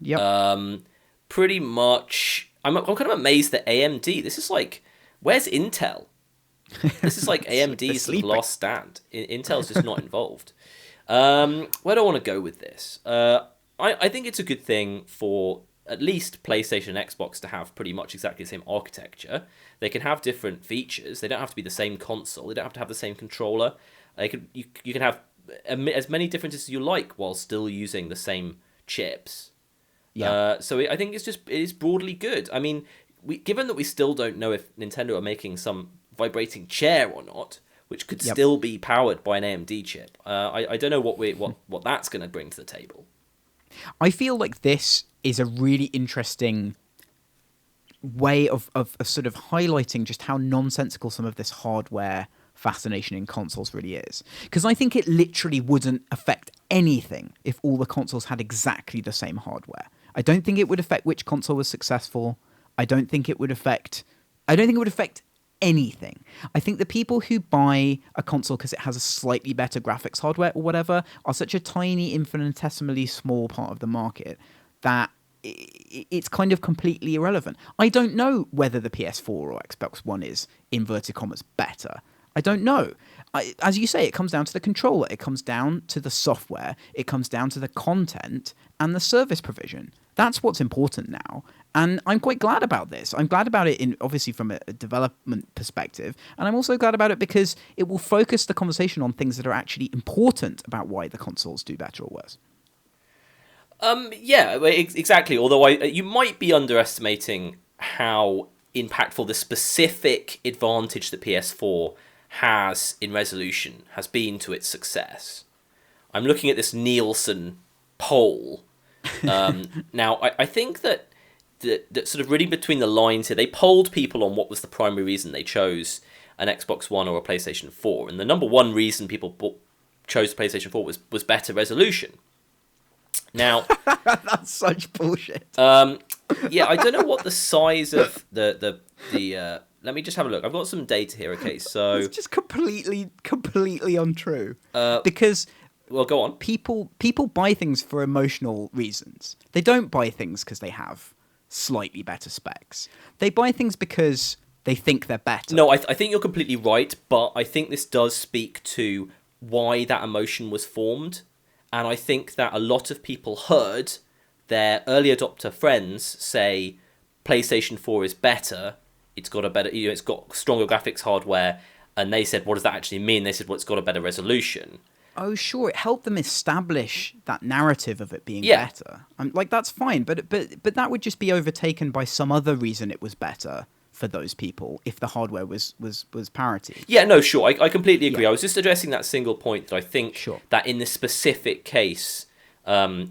Yep. Pretty much. I'm kind of amazed that AMD. This is like, where's Intel? This is like AMD's sort of last stand. Intel's just not involved. Where do I want to go with this? I think it's a good thing for at least PlayStation and Xbox to have pretty much exactly the same architecture. They can have different features. They don't have to be the same console. They don't have to have the same controller. You can have as many differences as you like while still using the same chips. Yeah. So I think it is broadly good. I mean, given that we still don't know if Nintendo are making some vibrating chair or not, which could still be powered by an AMD chip, I don't know what that's going to bring to the table. I feel like this is a really interesting way of sort of highlighting just how nonsensical some of this hardware fascination in consoles really is. Because I think it literally wouldn't affect anything if all the consoles had exactly the same hardware. I don't think it would affect which console was successful. I don't think it would affect anything. I think the people who buy a console because it has a slightly better graphics hardware or whatever are such a tiny, infinitesimally small part of the market that it's kind of completely irrelevant. I don't know whether the PS4 or Xbox One is, inverted commas, better. I don't know. As you say, it comes down to the controller. It comes down to the software. It comes down to the content and the service provision. That's what's important now. And I'm quite glad about this. I'm glad about it obviously from a development perspective. And I'm also glad about it because it will focus the conversation on things that are actually important about why the consoles do better or worse. Yeah, exactly. Although you might be underestimating how impactful the specific advantage that PS4 has in resolution has been to its success. I'm looking at this Nielsen poll. Now, I think that sort of reading between the lines here, they polled people on what was the primary reason they chose an Xbox One or a PlayStation 4. And the number one reason people chose the PlayStation 4 was better resolution. Now, that's such bullshit. Yeah, I don't know what the size of the let me just have a look. I've got some data here. Okay, so it's just completely untrue. Because well, go on. People buy things for emotional reasons. They don't buy things because they have slightly better specs. They buy things because they think they're better. No, I think you're completely right, but I think this does speak to why that emotion was formed. And I think that a lot of people heard their early adopter friends say PlayStation 4 is better. It's got a better, it's got stronger graphics hardware. And they said, what does that actually mean? They said, well, it's got a better resolution. Oh, sure. It helped them establish that narrative of it being better. Like, that's fine. But that would just be overtaken by some other reason it was better for those people if the hardware was parity. Yeah, no, sure. I completely agree. I was just addressing that single point that I think that in this specific case, a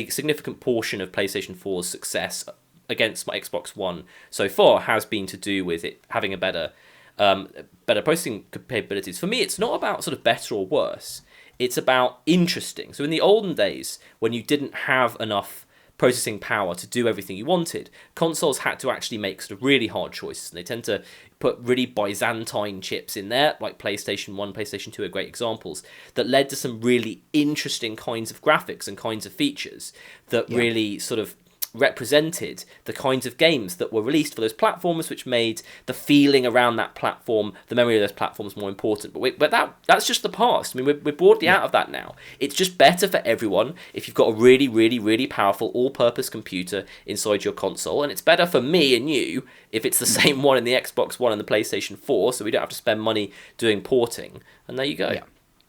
significant portion of PlayStation 4's success against my Xbox One so far has been to do with it having a better processing capabilities. For me, it's not about sort of better or worse. It's about interesting. So in the olden days, when you didn't have enough processing power to do everything you wanted, consoles had to actually make sort of really hard choices. And they tend to put really Byzantine chips in there, like PlayStation 1, PlayStation 2 are great examples, that led to some really interesting kinds of graphics and kinds of features that really sort of represented the kinds of games that were released for those platforms, which made the feeling around that platform, the memory of those platforms, more important. But that's just the past. I mean, we're broadly out of that now. It's just better for everyone if you've got a really, really, really powerful all-purpose computer inside your console, and it's better for me and you if it's the same one in the Xbox One and the PlayStation 4, so we don't have to spend money doing porting. And there you go. Yeah.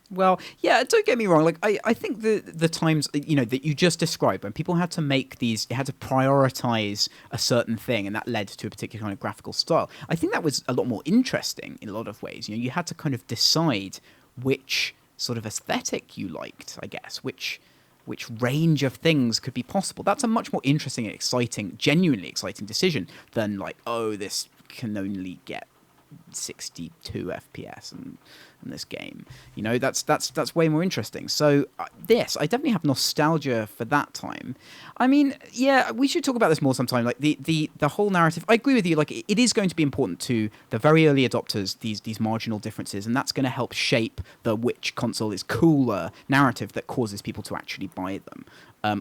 Well, yeah, don't get me wrong. Like, I think the times, that you just described, when people had to make these, had to prioritize a certain thing, and that led to a particular kind of graphical style. I think that was a lot more interesting in a lot of ways. You had to kind of decide which sort of aesthetic you liked, I guess, which range of things could be possible. That's a much more interesting and exciting, genuinely exciting decision than like, oh, this can only get 62 FPS and this game, that's way more interesting. So yes, I definitely have nostalgia for that time. I mean, yeah, we should talk about this more sometime. Like the whole narrative, I agree with you. Like it is going to be important to the very early adopters, these marginal differences, and that's going to help shape the which console is cooler narrative that causes people to actually buy them.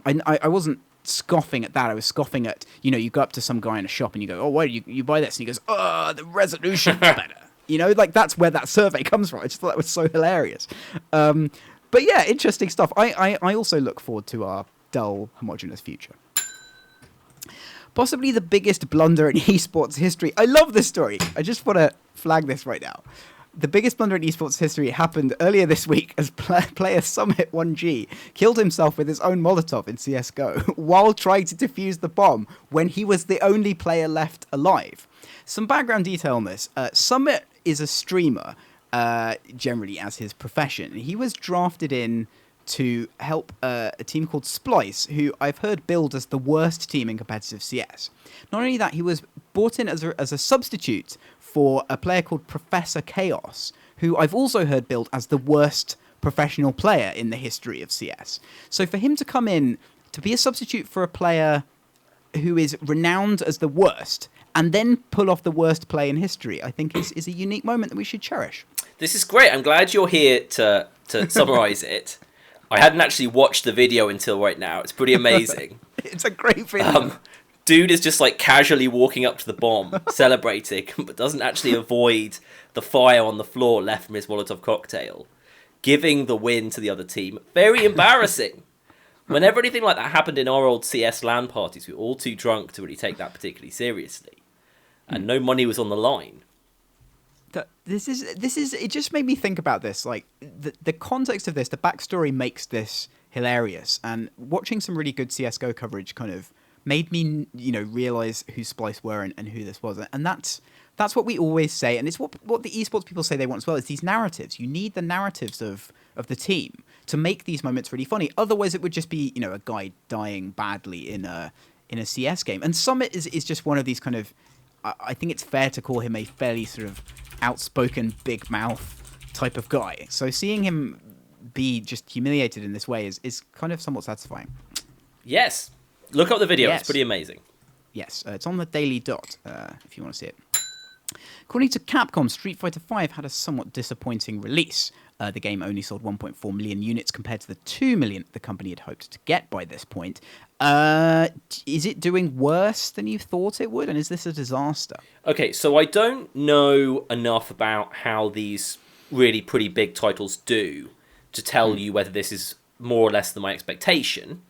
I wasn't scoffing at that. I was scoffing at, you go up to some guy in a shop and you go, oh, why do you buy this? And he goes, oh, the resolution's better. Like that's where that survey comes from. I just thought that was so hilarious. But yeah, interesting stuff. I also look forward to our dull, homogenous future. Possibly the biggest blunder in esports history. I love this story. I just want to flag this right now. The biggest blunder in esports history happened earlier this week as player Summit1G killed himself with his own Molotov in CSGO while trying to defuse the bomb when he was the only player left alive. Some background detail on this. Summit is a streamer, generally as his profession. He was drafted in to help a team called Splice, who I've heard billed as the worst team in competitive CS. Not only that, he was brought in as a substitute for a player called Professor Chaos, who I've also heard billed as the worst professional player in the history of CS. So for him to come in to be a substitute for a player who is renowned as the worst, and then pull off the worst play in history, I think is a unique moment that we should cherish. This is great. I'm glad you're here to summarize it. I hadn't actually watched the video until right now. It's pretty amazing. It's a great video. Dude is just like casually walking up to the bomb, celebrating, but doesn't actually avoid the fire on the floor left from his Molotov cocktail, giving the win to the other team. Very embarrassing. Whenever anything like that happened in our old CS LAN parties, we were all too drunk to really take that particularly seriously. And no money was on the line. This is it just made me think about this. Like the context of this, the backstory makes this hilarious. And watching some really good CSGO coverage kind of made me, realize who Splice were and who this was. And that's what we always say. And it's what the esports people say they want as well, is these narratives. You need the narratives of the team to make these moments really funny. Otherwise it would just be, a guy dying badly in a CS game. And Summit is just one of these kind of, I think it's fair to call him a fairly sort of outspoken, big mouth type of guy. So seeing him be just humiliated in this way is kind of somewhat satisfying. Yes. Look up the video. Yes. It's pretty amazing. Yes. It's on the Daily Dot, if you want to see it. According to Capcom, Street Fighter V had a somewhat disappointing release. The game only sold 1.4 million units compared to the 2 million the company had hoped to get by this point. Is it doing worse than you thought it would? And is this a disaster? Okay, so I don't know enough about how these really pretty big titles do to tell you whether this is more or less than my expectation.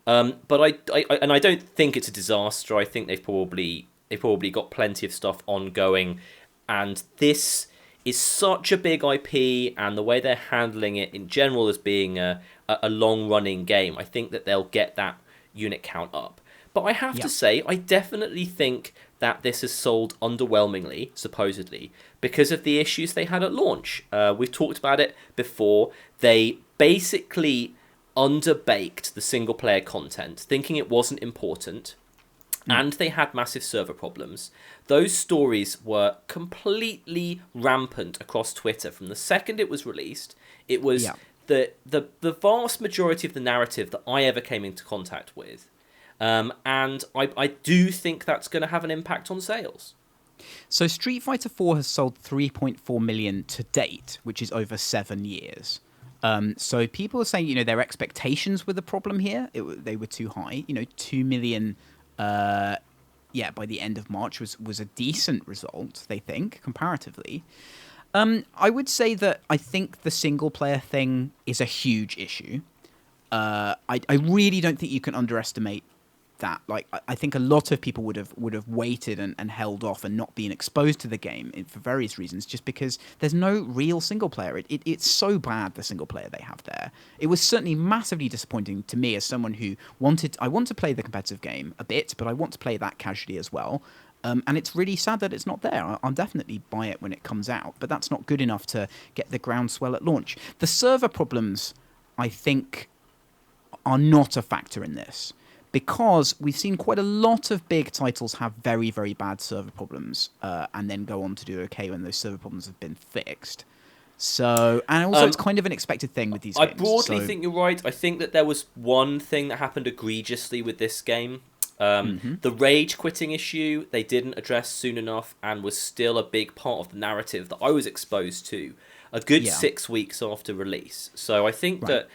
But I don't think it's a disaster. I think they've probably got plenty of stuff ongoing, and this is such a big IP, and the way they're handling it in general as being a long-running game, I think that they'll get that unit count up. But I have to say, I definitely think that this has sold underwhelmingly, supposedly, because of the issues they had at launch. We've talked about it before. They basically underbaked the single-player content, thinking it wasn't important, and they had massive server problems. Those stories were completely rampant across Twitter. From the second it was released, it was the vast majority of the narrative that I ever came into contact with. And I do think that's going to have an impact on sales. So Street Fighter 4 has sold 3.4 million to date, which is over 7 years. So people are saying, their expectations were the problem here. They were too high. 2 million by the end of March was a decent result, they think, comparatively. I would say that I think the single player thing is a huge issue. I really don't think you can underestimate that. Like, I think a lot of people would have waited and held off and not been exposed to the game for various reasons, just because there's no real single player. It's so bad, the single player they have there. It was certainly massively disappointing to me as someone who I want to play the competitive game a bit, but I want to play that casually as well. And it's really sad that it's not there. I'll definitely buy it when it comes out, but that's not good enough to get the groundswell at launch. The server problems, I think, are not a factor in this, because we've seen quite a lot of big titles have very, very bad server problems and then go on to do okay when those server problems have been fixed. So, and also it's kind of an expected thing with these games. I broadly think you're right. I think that there was one thing that happened egregiously with this game. The rage quitting issue they didn't address soon enough, and was still a big part of the narrative that I was exposed to a good 6 weeks after release. So I think that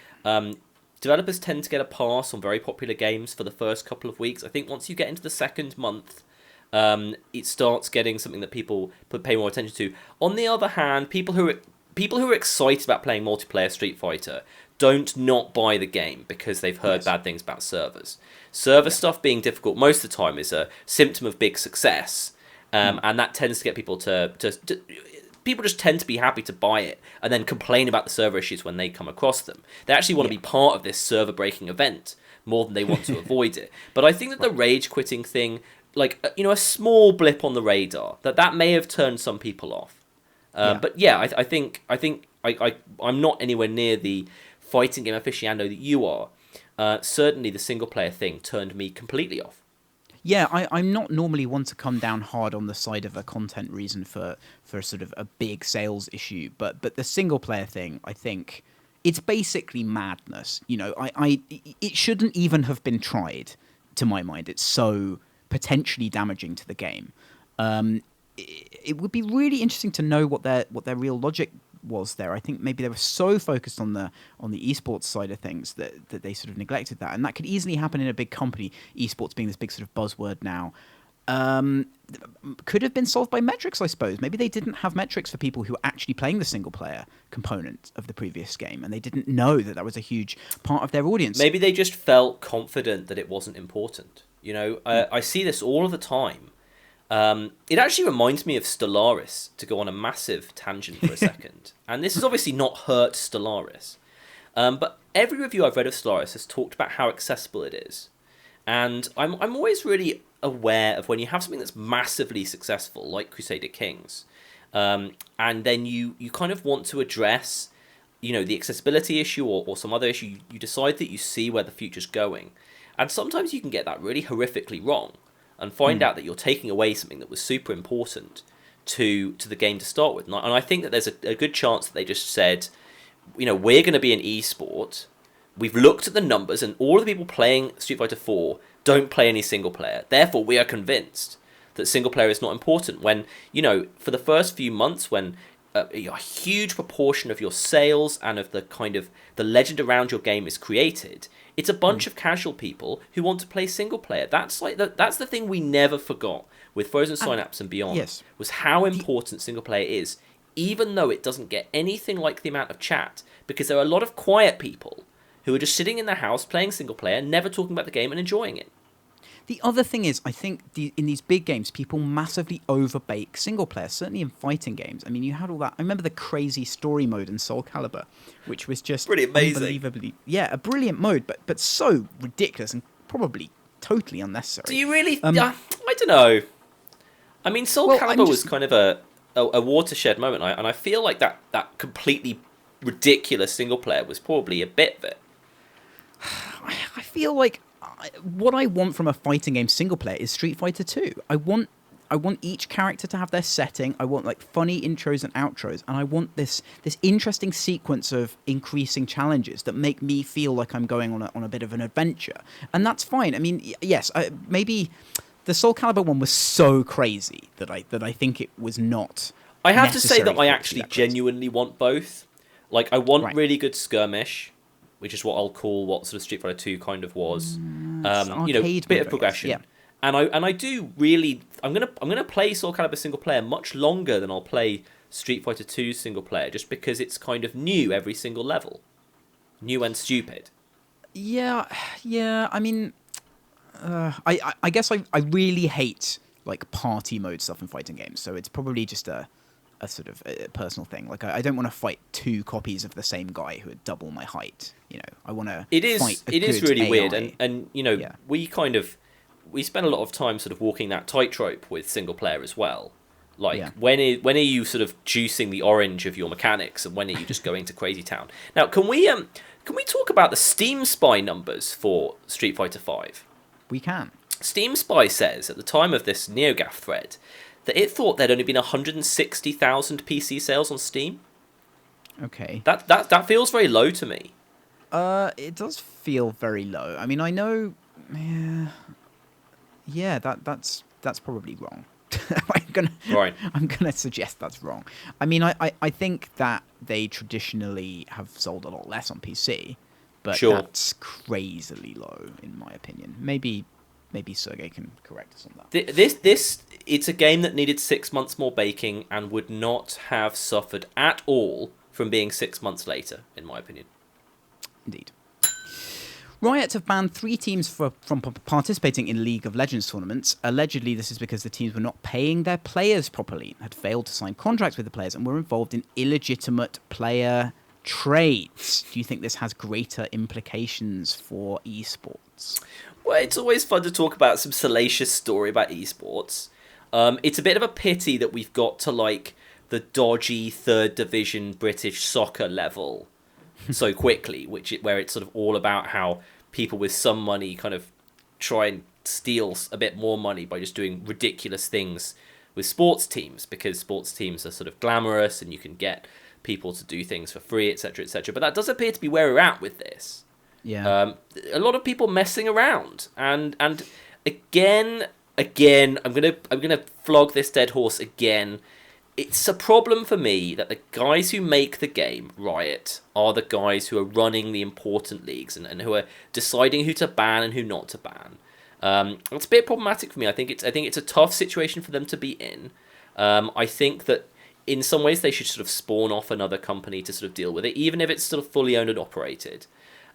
developers tend to get a pass on very popular games for the first couple of weeks. I think once you get into the second month, it starts getting something that people pay more attention to. On the other hand, people who are excited about playing multiplayer Street Fighter don't not buy the game because they've heard bad things about servers. Server stuff being difficult most of the time is a symptom of big success, and that tends to get people to people just tend to be happy to buy it and then complain about the server issues when they come across them. They actually want to be part of this server breaking event more than they want to avoid it. But I think that the rage quitting thing, like, a small blip on the radar, that may have turned some people off. But yeah, I think I'm not anywhere near the fighting game aficionado that you are. Certainly the single player thing turned me completely off. Yeah, I'm not normally one to come down hard on the side of a content reason for sort of a big sales issue, but the single player thing, I think, it's basically madness. It shouldn't even have been tried, to my mind. It's so potentially damaging to the game. It would be really interesting to know what their real logic was there. I think maybe they were so focused on the esports side of things that they sort of neglected that, and that could easily happen in a big company. Esports being this big sort of buzzword now, could have been solved by metrics, I suppose. Maybe they didn't have metrics for people who were actually playing the single player component of the previous game, and they didn't know that was a huge part of their audience. Maybe they just felt confident that it wasn't important. I see this all of the time. It actually reminds me of Stellaris, to go on a massive tangent for a second. And this has obviously not hurt Stellaris. But every review I've read of Stellaris has talked about how accessible it is. And I'm always really aware of when you have something that's massively successful, like Crusader Kings, and then you kind of want to address, the accessibility issue or some other issue. You decide that you see where the future's going. And sometimes you can get that really horrifically wrong and find out that you're taking away something that was super important to the game to start with. And I think that there's a good chance that they just said, we're going to be an esport. We've looked at the numbers, and all the people playing Street Fighter 4 don't play any single player. Therefore, we are convinced that single player is not important. When, for the first few months, when a huge proportion of your sales and of the kind of the legend around your game is created, it's a bunch of casual people who want to play single player. That's the thing we never forgot with Frozen Synapse and beyond, was how important single player is, even though it doesn't get anything like the amount of chat, because there are a lot of quiet people who are just sitting in their house playing single player, never talking about the game and enjoying it. The other thing is, I think in these big games, people massively overbake single player, certainly in fighting games. I mean, you had all that. I remember the crazy story mode in Soul Calibur, which was just pretty amazing. Unbelievably, a brilliant mode, but so ridiculous and probably totally unnecessary. Do you really? I don't know. I mean, Soul Calibur was kind of a watershed moment, and I feel like that completely ridiculous single player was probably a bit of it. I feel like what I want from a fighting game single player is Street Fighter 2. I want each character to have their setting. I want like funny intros and outros, and I want this interesting sequence of increasing challenges that make me feel like I'm going on a bit of an adventure. And that's fine. I mean, yes, maybe the Soul Calibur one was so crazy that I think it was not. I have to say that I actually genuinely want both. Like, I want really good skirmish, which is what I'll call what sort of Street Fighter 2 kind of was. Bit of progression. And I do really. I'm gonna play Soul Calibur single player much longer than I'll play Street Fighter 2 single player, just because it's kind of new every single level, new and stupid. Yeah. I mean, I guess I really hate like party mode stuff in fighting games. So it's probably just a sort of a personal thing. Like I don't want to fight 2 copies of the same guy who are double my height. You know, I want to. It is really AI. weird, and you know, Yeah. we spend a lot of time sort of walking that tightrope with single player as well. Like Yeah. when are you sort of juicing the orange of your mechanics, and when are you just going to crazy town? Now, can we talk about the Steam Spy numbers for Street Fighter V? We can. Steam Spy says at the time of this NeoGAF thread that it thought there'd only been 160,000 PC sales on Steam. Okay. That feels very low to me. It does feel very low. I mean, I know. Yeah, that's probably wrong. I'm gonna suggest that's wrong. I mean, I think that they traditionally have sold a lot less on PC, but Sure. that's crazily low in my opinion. Maybe Sergey can correct us on that. It's a game that needed 6 months more baking and would not have suffered at all from being 6 months later, in my opinion. Indeed. Riot have banned 3 teams from participating in League of Legends tournaments. Allegedly, this is because the teams were not paying their players properly, had failed to sign contracts with the players, and were involved in illegitimate player trades. Do you think this has greater implications for esports? Well, it's always fun to talk about some salacious story about esports. It's a bit of a pity that we've got to like the dodgy 3rd division British soccer level so quickly, where it's sort of all about how people with some money kind of try and steal a bit more money by just doing ridiculous things with sports teams, because sports teams are sort of glamorous and you can get people to do things for free, etc., etc. But that does appear to be where we're at with this. Yeah. A lot of people messing around, and again, I'm gonna flog this dead horse again. It's a problem for me that the guys who make the game, Riot, are the guys who are running the important leagues and who are deciding who to ban and who not to ban. It's a bit problematic for me. I think it's a tough situation for them to be in. I think that in some ways they should sort of spawn off another company to sort of deal with it, even if it's sort of fully owned and operated.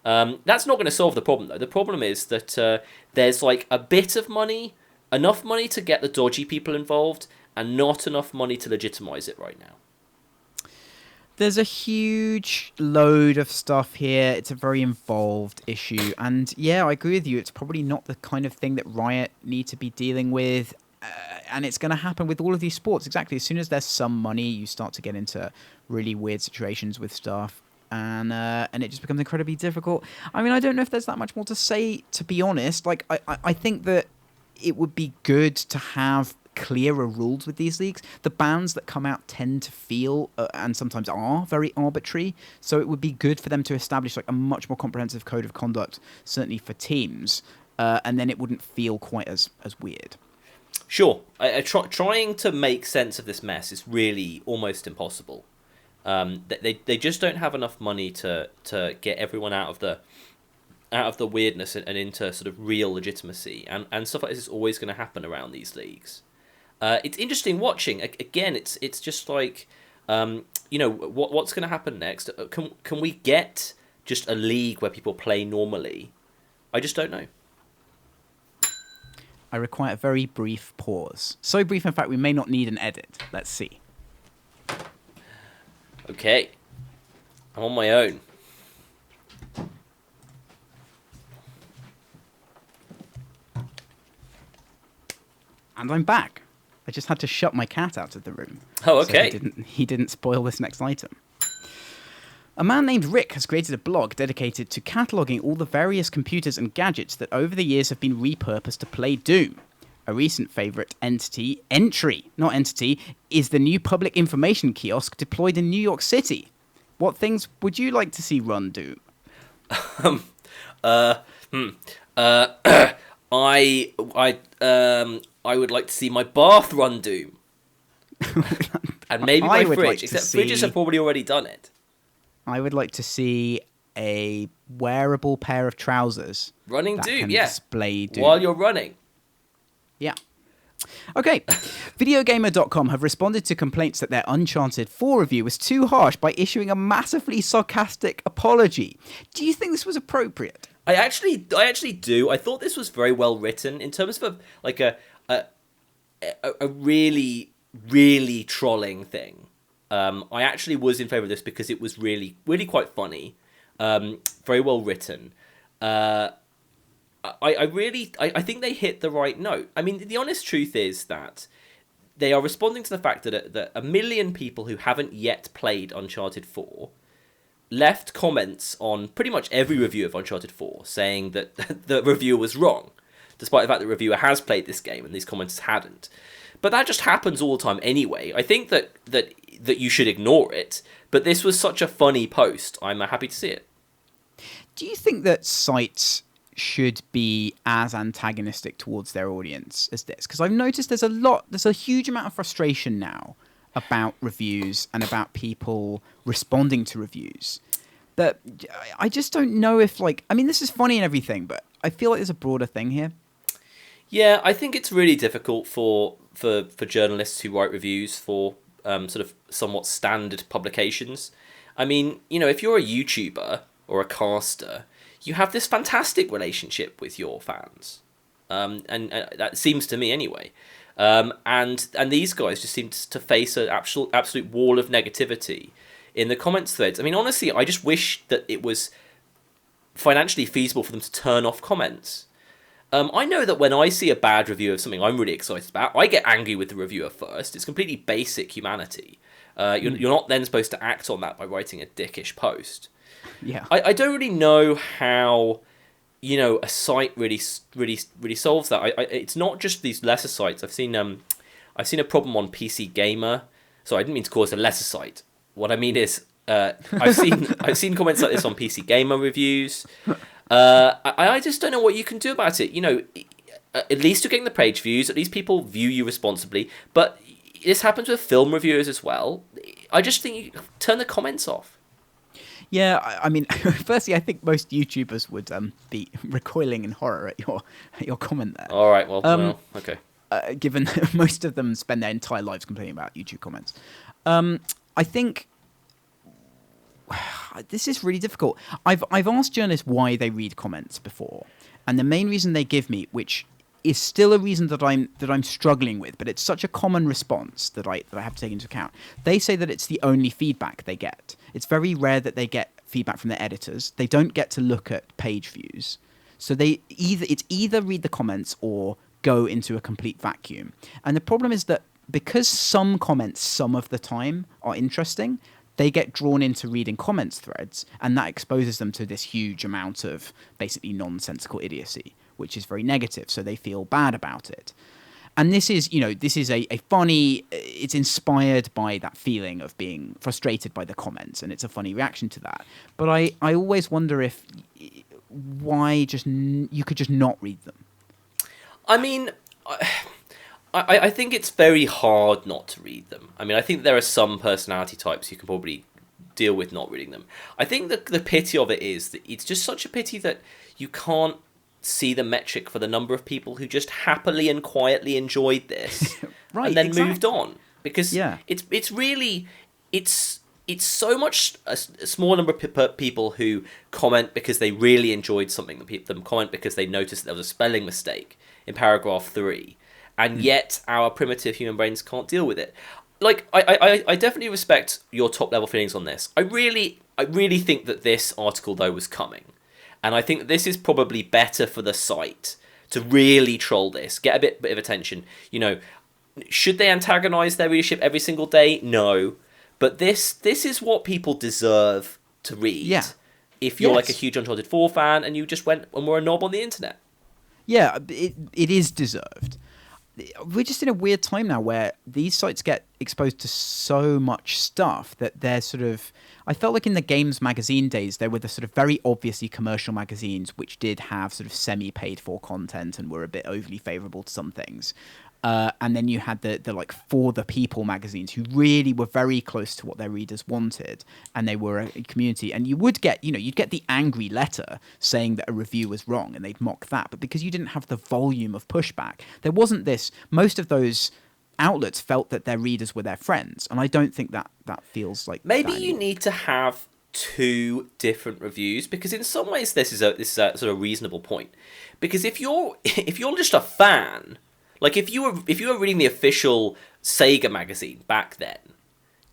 That's not going to solve the problem, though. The problem is that there's like a bit of money, enough money to get the dodgy people involved, and not enough money to legitimize it right now. There's a huge load of stuff here. It's a very involved issue. And yeah, I agree with you. It's probably not the kind of thing that Riot need to be dealing with. And it's going to happen with all of these sports. Exactly. As soon as there's some money, you start to get into really weird situations with stuff. And it just becomes incredibly difficult. I mean, I don't know if there's that much more to say, to be honest. Like, I think that it would be good to have clearer rules with these leagues. The bans that come out tend to feel and sometimes are very arbitrary, so it would be good for them to establish like a much more comprehensive code of conduct, certainly for teams, and then it wouldn't feel quite as weird. Sure, trying to make sense of this mess is really almost impossible. They just don't have enough money to get everyone out of the weirdness and into sort of real legitimacy, and stuff like this is always going to happen around these leagues. It's interesting watching. Again, it's just like, what's going to happen next? Can we get just a league where people play normally? I just don't know. I require a very brief pause. So brief, in fact, we may not need an edit. Let's see. Okay. I'm on my own. And I'm back. I just had to shut my cat out of the room. Oh, okay. So he didn't spoil this next item. A man named Rick has created a blog dedicated to cataloguing all the various computers and gadgets that over the years have been repurposed to play Doom. A recent favourite entry, is the new public information kiosk deployed in New York City. What things would you like to see run Doom? I would like to see my bath run Doom. And maybe my fridge, like except fridges have probably already done it. I would like to see a wearable pair of trousers running that Doom, can yeah. display Doom. While you're running. Yeah. Okay, Videogamer.com have responded to complaints that their Uncharted 4 review was too harsh by issuing a massively sarcastic apology. Do you think this was appropriate? I actually do. I thought this was very well written in terms of a really, really trolling thing. I actually was in favour of this because it was really, really quite funny, very well written. I think they hit the right note. I mean, the honest truth is that they are responding to the fact that a million people who haven't yet played Uncharted 4 left comments on pretty much every review of Uncharted 4 saying that the reviewer was wrong, despite the fact that the reviewer has played this game and these commenters hadn't. But that just happens all the time anyway. I think that you should ignore it, but this was such a funny post. I'm happy to see it. Do you think that sites should be as antagonistic towards their audience as this? Because I've noticed there's a huge amount of frustration now about reviews and about people responding to reviews. But I just don't know if, this is funny and everything, but I feel like there's a broader thing here. Yeah, I think it's really difficult for journalists who write reviews for sort of somewhat standard publications. I mean, if you're a YouTuber or a caster, you have this fantastic relationship with your fans, and that seems to me anyway. And these guys just seem to face an absolute wall of negativity in the comments threads. I mean, honestly, I just wish that it was financially feasible for them to turn off comments. I know that when I see a bad review of something I'm really excited about, I get angry with the reviewer first. It's completely basic humanity. You're not then supposed to act on that by writing a dickish post. Yeah, I don't really know how a site really solves that. It's not just these lesser sites. I've seen a problem on PC Gamer. So I didn't mean to call it a lesser site. What I mean is I've seen comments like this on PC Gamer reviews. I just don't know what you can do about it. At least you're getting the page views. At least people view you responsibly. But this happens with film reviewers as well. I just think you turn the comments off. Yeah, I mean, firstly, I think most YouTubers would be recoiling in horror at your comment there. All right, well, okay. Given that most of them spend their entire lives complaining about YouTube comments. I think this is really difficult. I've asked journalists why they read comments before, and the main reason they give me, which is still a reason that I'm struggling with, but it's such a common response that I have to take into account. They say that it's the only feedback they get. It's very rare that they get feedback from their editors. They don't get to look at page views. So it's either read the comments or go into a complete vacuum. And the problem is that because some comments some of the time are interesting, they get drawn into reading comments threads, and that exposes them to this huge amount of basically nonsensical idiocy, which is very negative. So they feel bad about it. And this is a funny, it's inspired by that feeling of being frustrated by the comments, and it's a funny reaction to that. But I always wonder why you could just not read them. I mean, I think it's very hard not to read them. I mean, I think there are some personality types you can probably deal with not reading them. I think the pity of it is that it's just such a pity that you can't see the metric for the number of people who just happily and quietly enjoyed this right, and then exactly. moved on. Because it's really so much a small number of people who comment because they really enjoyed something. Them comment because they noticed that there was a spelling mistake in paragraph 3, and yet our primitive human brains can't deal with it. Like, I definitely respect your top level feelings on this. I really think that this article though was coming, and I think that this is probably better for the site to really troll this, get a bit of attention. Should they antagonize their readership every single day? No. But this is what people deserve to read. Yeah. If you're like a huge Uncharted 4 fan and you just went and were a knob on the internet. Yeah, it is deserved. We're just in a weird time now where these sites get exposed to so much stuff that they're sort of... I felt like in the games magazine days, there were the sort of very obviously commercial magazines which did have sort of semi-paid for content and were a bit overly favourable to some things. And then you had the like For the People magazines, who really were very close to what their readers wanted, and they were a community. And you would get, you'd get the angry letter saying that a review was wrong, and they'd mock that. But because you didn't have the volume of pushback, there wasn't this. Most of those outlets felt that their readers were their friends, and I don't think that feels like maybe that you anymore. need to have two different reviews, because in some ways this is a sort of reasonable point. Because if you're just a fan. Like, if you were reading the official Sega magazine back then,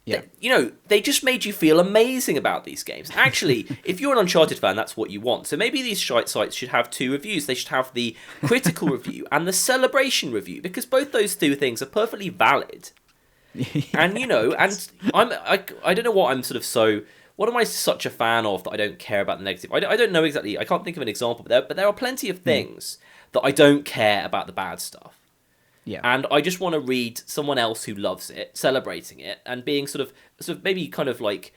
Yeah. they just made you feel amazing about these games. Actually, if you're an Uncharted fan, that's what you want. So maybe these sites should have two reviews. They should have the critical review and the celebration review, because both those two things are perfectly valid. And, and I don't know what I'm sort of so... What am I such a fan of that I don't care about the negative? I don't know exactly. I can't think of an example, but there are plenty of things that I don't care about the bad stuff. Yeah. And I just want to read someone else who loves it, celebrating it, and being sort of maybe kind of like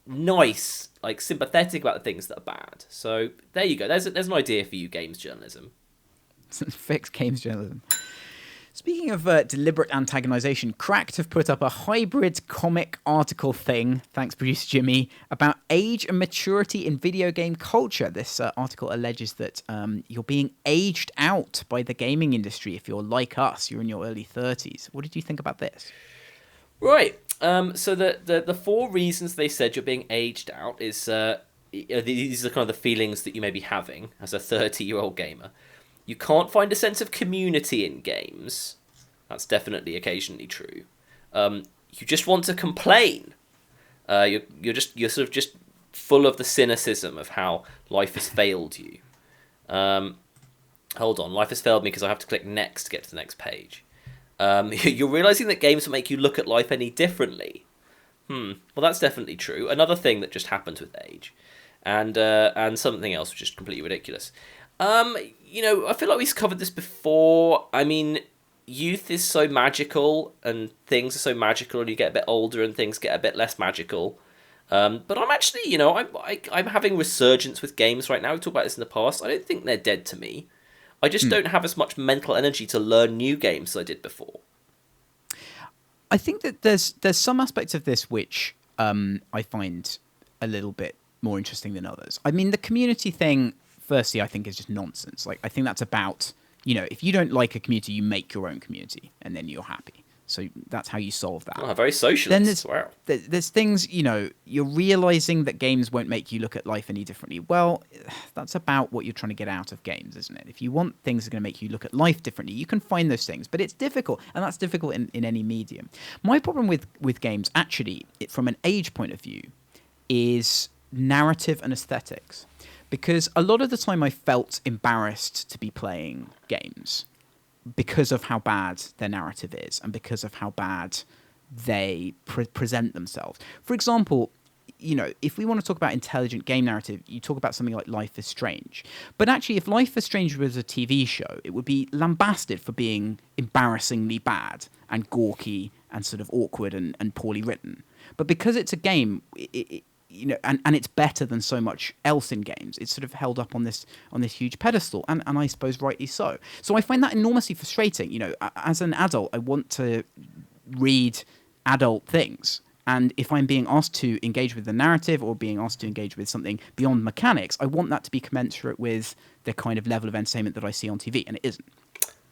nice, like sympathetic about the things that are bad. So there you go. There's an idea for you, games journalism. Fix games journalism. Speaking of deliberate antagonization, Cracked have put up a hybrid comic article thing, thanks producer Jimmy, about age and maturity in video game culture. This article alleges that you're being aged out by the gaming industry if you're like us, you're in your early 30s. What did you think about this? Right. So the four reasons they said you're being aged out is these are kind of the feelings that you may be having as a 30-year-old gamer. You can't find a sense of community in games. That's definitely occasionally true. You just want to complain. You're sort of just full of the cynicism of how life has failed you. Hold on, life has failed me because I have to click next to get to the next page. You're realizing that games will make you look at life any differently. Well, that's definitely true. Another thing that just happens with age, and something else which is completely ridiculous. I feel like we've covered this before. I mean, youth is so magical, and things are so magical, and you get a bit older, and things get a bit less magical. But I'm actually, I'm having resurgence with games right now. We've talked about this in the past. I don't think they're dead to me. I just don't have as much mental energy to learn new games as I did before. I think that there's some aspects of this which I find a little bit more interesting than others. I mean, the community thing, firstly, I think is just nonsense. Like, I think that's about, if you don't like a community, you make your own community, and then you're happy. So that's how you solve that. Oh, very socialist. Then there's things, you're realizing that games won't make you look at life any differently. Well, that's about what you're trying to get out of games, isn't it? If you want things that are going to make you look at life differently, you can find those things. But it's difficult, and that's difficult in any medium. My problem with games, actually, from an age point of view, is narrative and aesthetics. Because a lot of the time I felt embarrassed to be playing games because of how bad their narrative is and because of how bad they present themselves. For example, if we want to talk about intelligent game narrative, you talk about something like Life is Strange. But actually, if Life is Strange was a TV show, it would be lambasted for being embarrassingly bad and gawky and sort of awkward and poorly written. But because it's a game, and it's better than so much else in games, it's sort of held up on this huge pedestal, and I suppose rightly so. So I find that enormously frustrating. As an adult, I want to read adult things, and if I'm being asked to engage with the narrative or being asked to engage with something beyond mechanics, I want that to be commensurate with the kind of level of entertainment that I see on TV, and it isn't.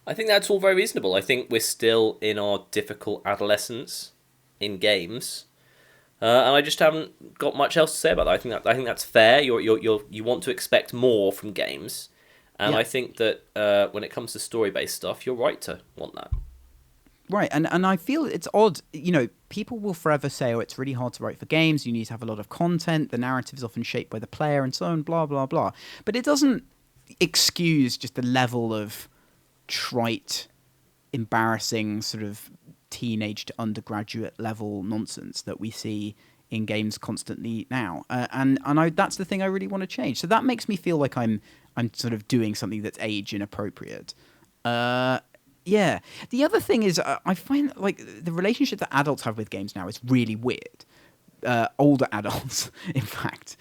I think that's all very reasonable. I think we're still in our difficult adolescence in games. And I just haven't got much else to say about that. I think that's fair. You want to expect more from games, and yeah. I think that when it comes to story-based stuff, you're right to want that. Right, and I feel it's odd. People will forever say, "Oh, it's really hard to write for games. You need to have a lot of content. The narrative is often shaped by the player, and so on." Blah blah blah. But it doesn't excuse just the level of trite, embarrassing sort of teenage to undergraduate level nonsense that we see in games constantly now, and that's the thing I really want to change. So that makes me feel like I'm sort of doing something that's age inappropriate. Yeah. The other thing is I find like the relationship that adults have with games now is really weird. Older adults, in fact,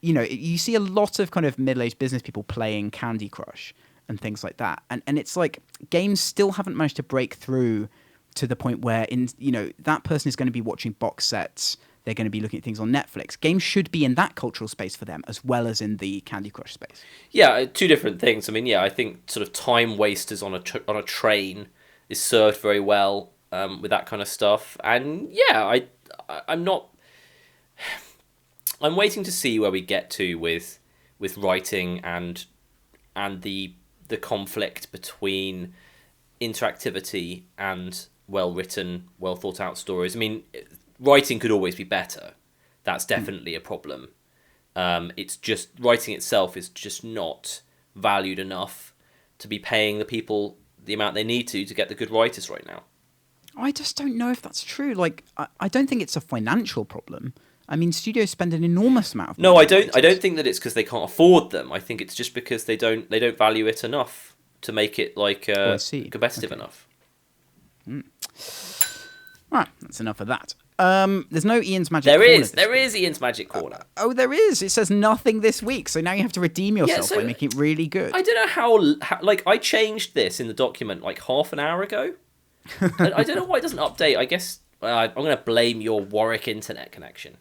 you see a lot of kind of middle-aged business people playing Candy Crush. and things like that. And it's like games still haven't managed to break through to the point where that person is going to be watching box sets. They're going to be looking at things on Netflix. Games should be in that cultural space for them as well as in the Candy Crush space. Yeah, two different things. I mean, yeah, I think sort of time wasters on a train is served very well with that kind of stuff. And yeah, I'm waiting to see where we get to with writing and the conflict between interactivity and well written, well thought out stories. I mean, writing could always be better. That's definitely a problem. It's just writing itself is just not valued enough to be paying the people the amount they need to get the good writers right now. I just don't know if that's true. Like, I don't think it's a financial problem. I mean, studios spend an enormous amount of money. No, I don't think that it's because they can't afford them. I think it's just because they don't value it enough to make it like competitive enough. Right, that's enough of that. There's no Ian's Magic Corner. There is Ian's Magic Corner. There is. It says nothing this week, so now you have to redeem yourself by making it really good. I don't know how like I changed this in the document like half an hour ago. I don't know why it doesn't update. I guess I'm going to blame your Warwick internet connection.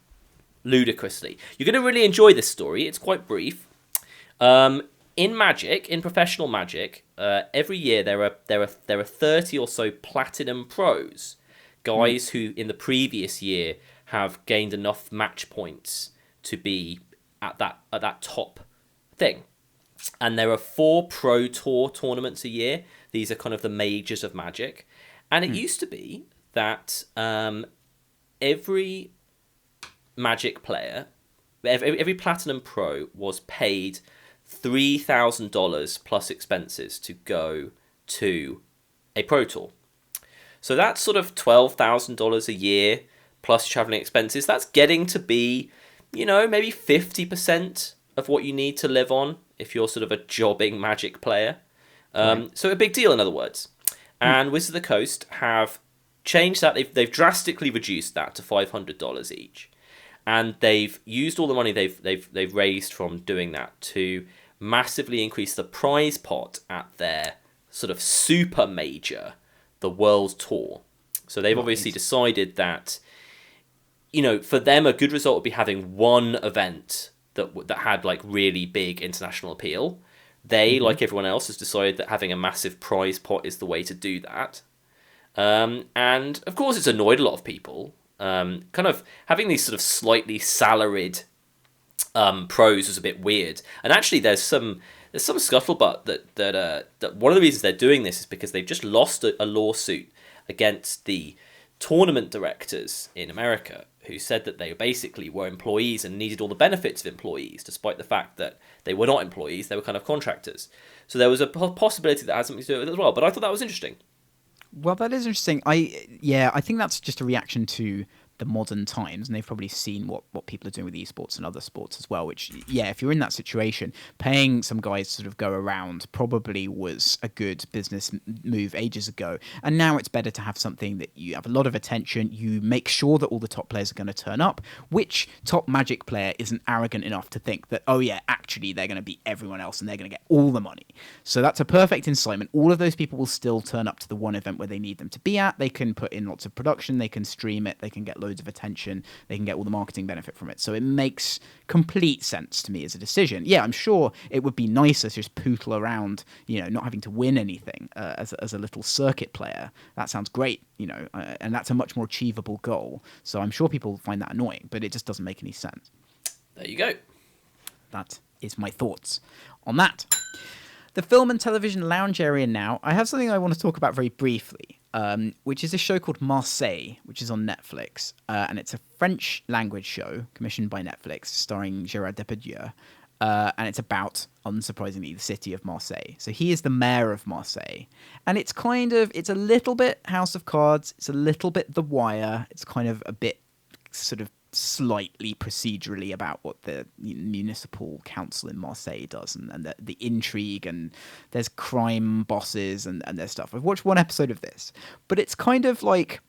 Ludicrously. You're going to really enjoy this story. It's quite brief. In Magic, in professional Magic, every year there are 30 or so platinum pros, guys who in the previous year have gained enough match points to be at that top thing. And there are 4 Pro Tour tournaments a year. These are kind of the majors of Magic. And it used to be that every Magic player, every Platinum Pro was paid $3,000 plus expenses to go to a Pro Tour. So that's sort of $12,000 a year plus traveling expenses. That's getting to be, maybe 50% of what you need to live on if you're sort of a jobbing Magic player. So a big deal, in other words. And Wizards of the Coast have changed that. They've drastically reduced that to $500 each. And they've used all the money they've raised from doing that to massively increase the prize pot at their sort of super major, the World Tour. So they've obviously decided that, for them a good result would be having one event that had like really big international appeal. They, like everyone else, has decided that having a massive prize pot is the way to do that. And of course it's annoyed a lot of people. Kind of having these sort of slightly salaried pros was a bit weird. And actually there's some scuttlebutt that one of the reasons they're doing this is because they've just lost a lawsuit against the tournament directors in America, who said that they basically were employees and needed all the benefits of employees, despite the fact that they were not employees, they were kind of contractors. So there was a possibility that had something to do with it as well, but I thought that was interesting. Well, that is interesting. I think that's just a reaction to the modern times, and they've probably seen what people are doing with esports and other sports as well, which, if you're in that situation, paying some guys to sort of go around probably was a good business move ages ago. And now it's better to have something that you have a lot of attention, you make sure that all the top players are going to turn up. Which top Magic player isn't arrogant enough to think that, actually they're going to beat everyone else and they're going to get all the money? So that's a perfect incitement. All of those people will still turn up to the one event where they need them to be at. They can put in lots of production, they can stream it, they can get loads of attention, they can get all the marketing benefit from it. So it makes complete sense to me as a decision. Yeah, I'm sure it would be nicer to just pootle around, not having to win anything as a little circuit player. That sounds great, and that's a much more achievable goal. So I'm sure people find that annoying, but it just doesn't make any sense. There you go. That is my thoughts on that. The film and television lounge area now. I have something I want to talk about very briefly, which is a show called Marseille, which is on Netflix. And it's a French language show commissioned by Netflix, starring Gérard Depardieu. And it's about, unsurprisingly, the city of Marseille. So he is the mayor of Marseille. And it's a little bit House of Cards. It's a little bit The Wire. It's kind of a bit sort of slightly procedurally about what the municipal council in Marseille does, and the intrigue, and there's crime bosses and there's stuff. I've watched one episode of this, but it's kind of like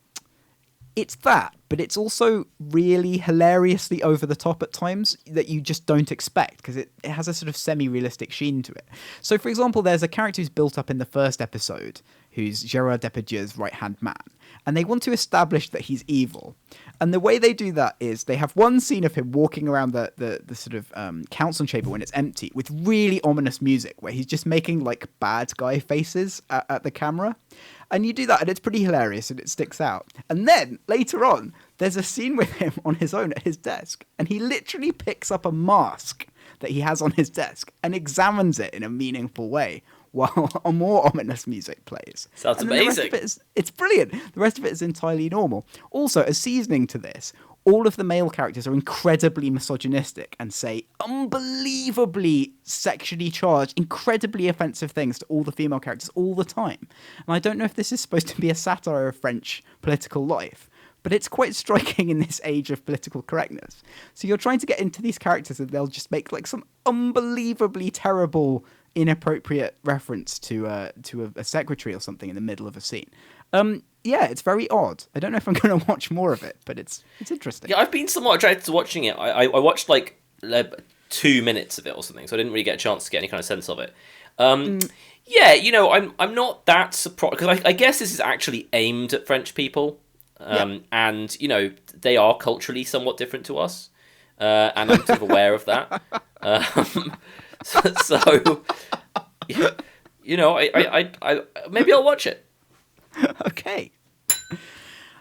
it's that, but it's also really hilariously over the top at times that you just don't expect, because it has a sort of semi-realistic sheen to it. So, for example, there's a character who's built up in the first episode who's Gerard Depardieu's right-hand man, and they want to establish that he's evil. And the way they do that is they have one scene of him walking around the sort of council chamber when it's empty with really ominous music where he's just making like bad guy faces at the camera. And you do that and it's pretty hilarious and it sticks out. And then later on, there's a scene with him on his own at his desk, and he literally picks up a mask that he has on his desk and examines it in a meaningful way while a more ominous music plays. Sounds and amazing. It's brilliant. The rest of it is entirely normal. Also, as seasoning to this, all of the male characters are incredibly misogynistic and say unbelievably sexually charged, incredibly offensive things to all the female characters all the time. And I don't know if this is supposed to be a satire of French political life, but it's quite striking in this age of political correctness. So you're trying to get into these characters and they'll just make like some unbelievably terrible, inappropriate reference to a secretary or something in the middle of a scene. Yeah, it's very odd. I don't know if I'm going to watch more of it, but it's interesting. Yeah, I've been somewhat attracted to watching it. I watched like 2 minutes of it or something, so I didn't really get a chance to get any kind of sense of it. Yeah, you know, I'm not that surprised, because I guess this is actually aimed at French people, and you know they are culturally somewhat different to us, and I'm sort of aware of that. So you know, I maybe I'll watch it. Okay.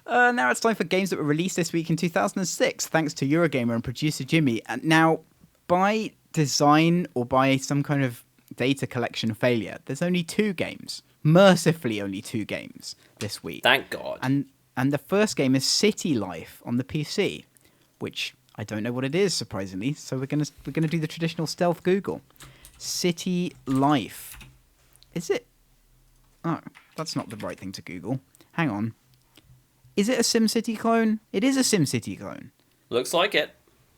Now it's time for games that were released this week in 2006, thanks to Eurogamer and producer Jimmy. And now, by design or by some kind of data collection failure, there's only 2 games. Mercifully, only 2 games this week. Thank God. And the first game is City Life on the PC, which I don't know what it is, surprisingly. So we're gonna do the traditional stealth Google. City Life. Is it? Oh, that's not the right thing to Google. Hang on. Is it a SimCity clone? It is a SimCity clone. Looks like it.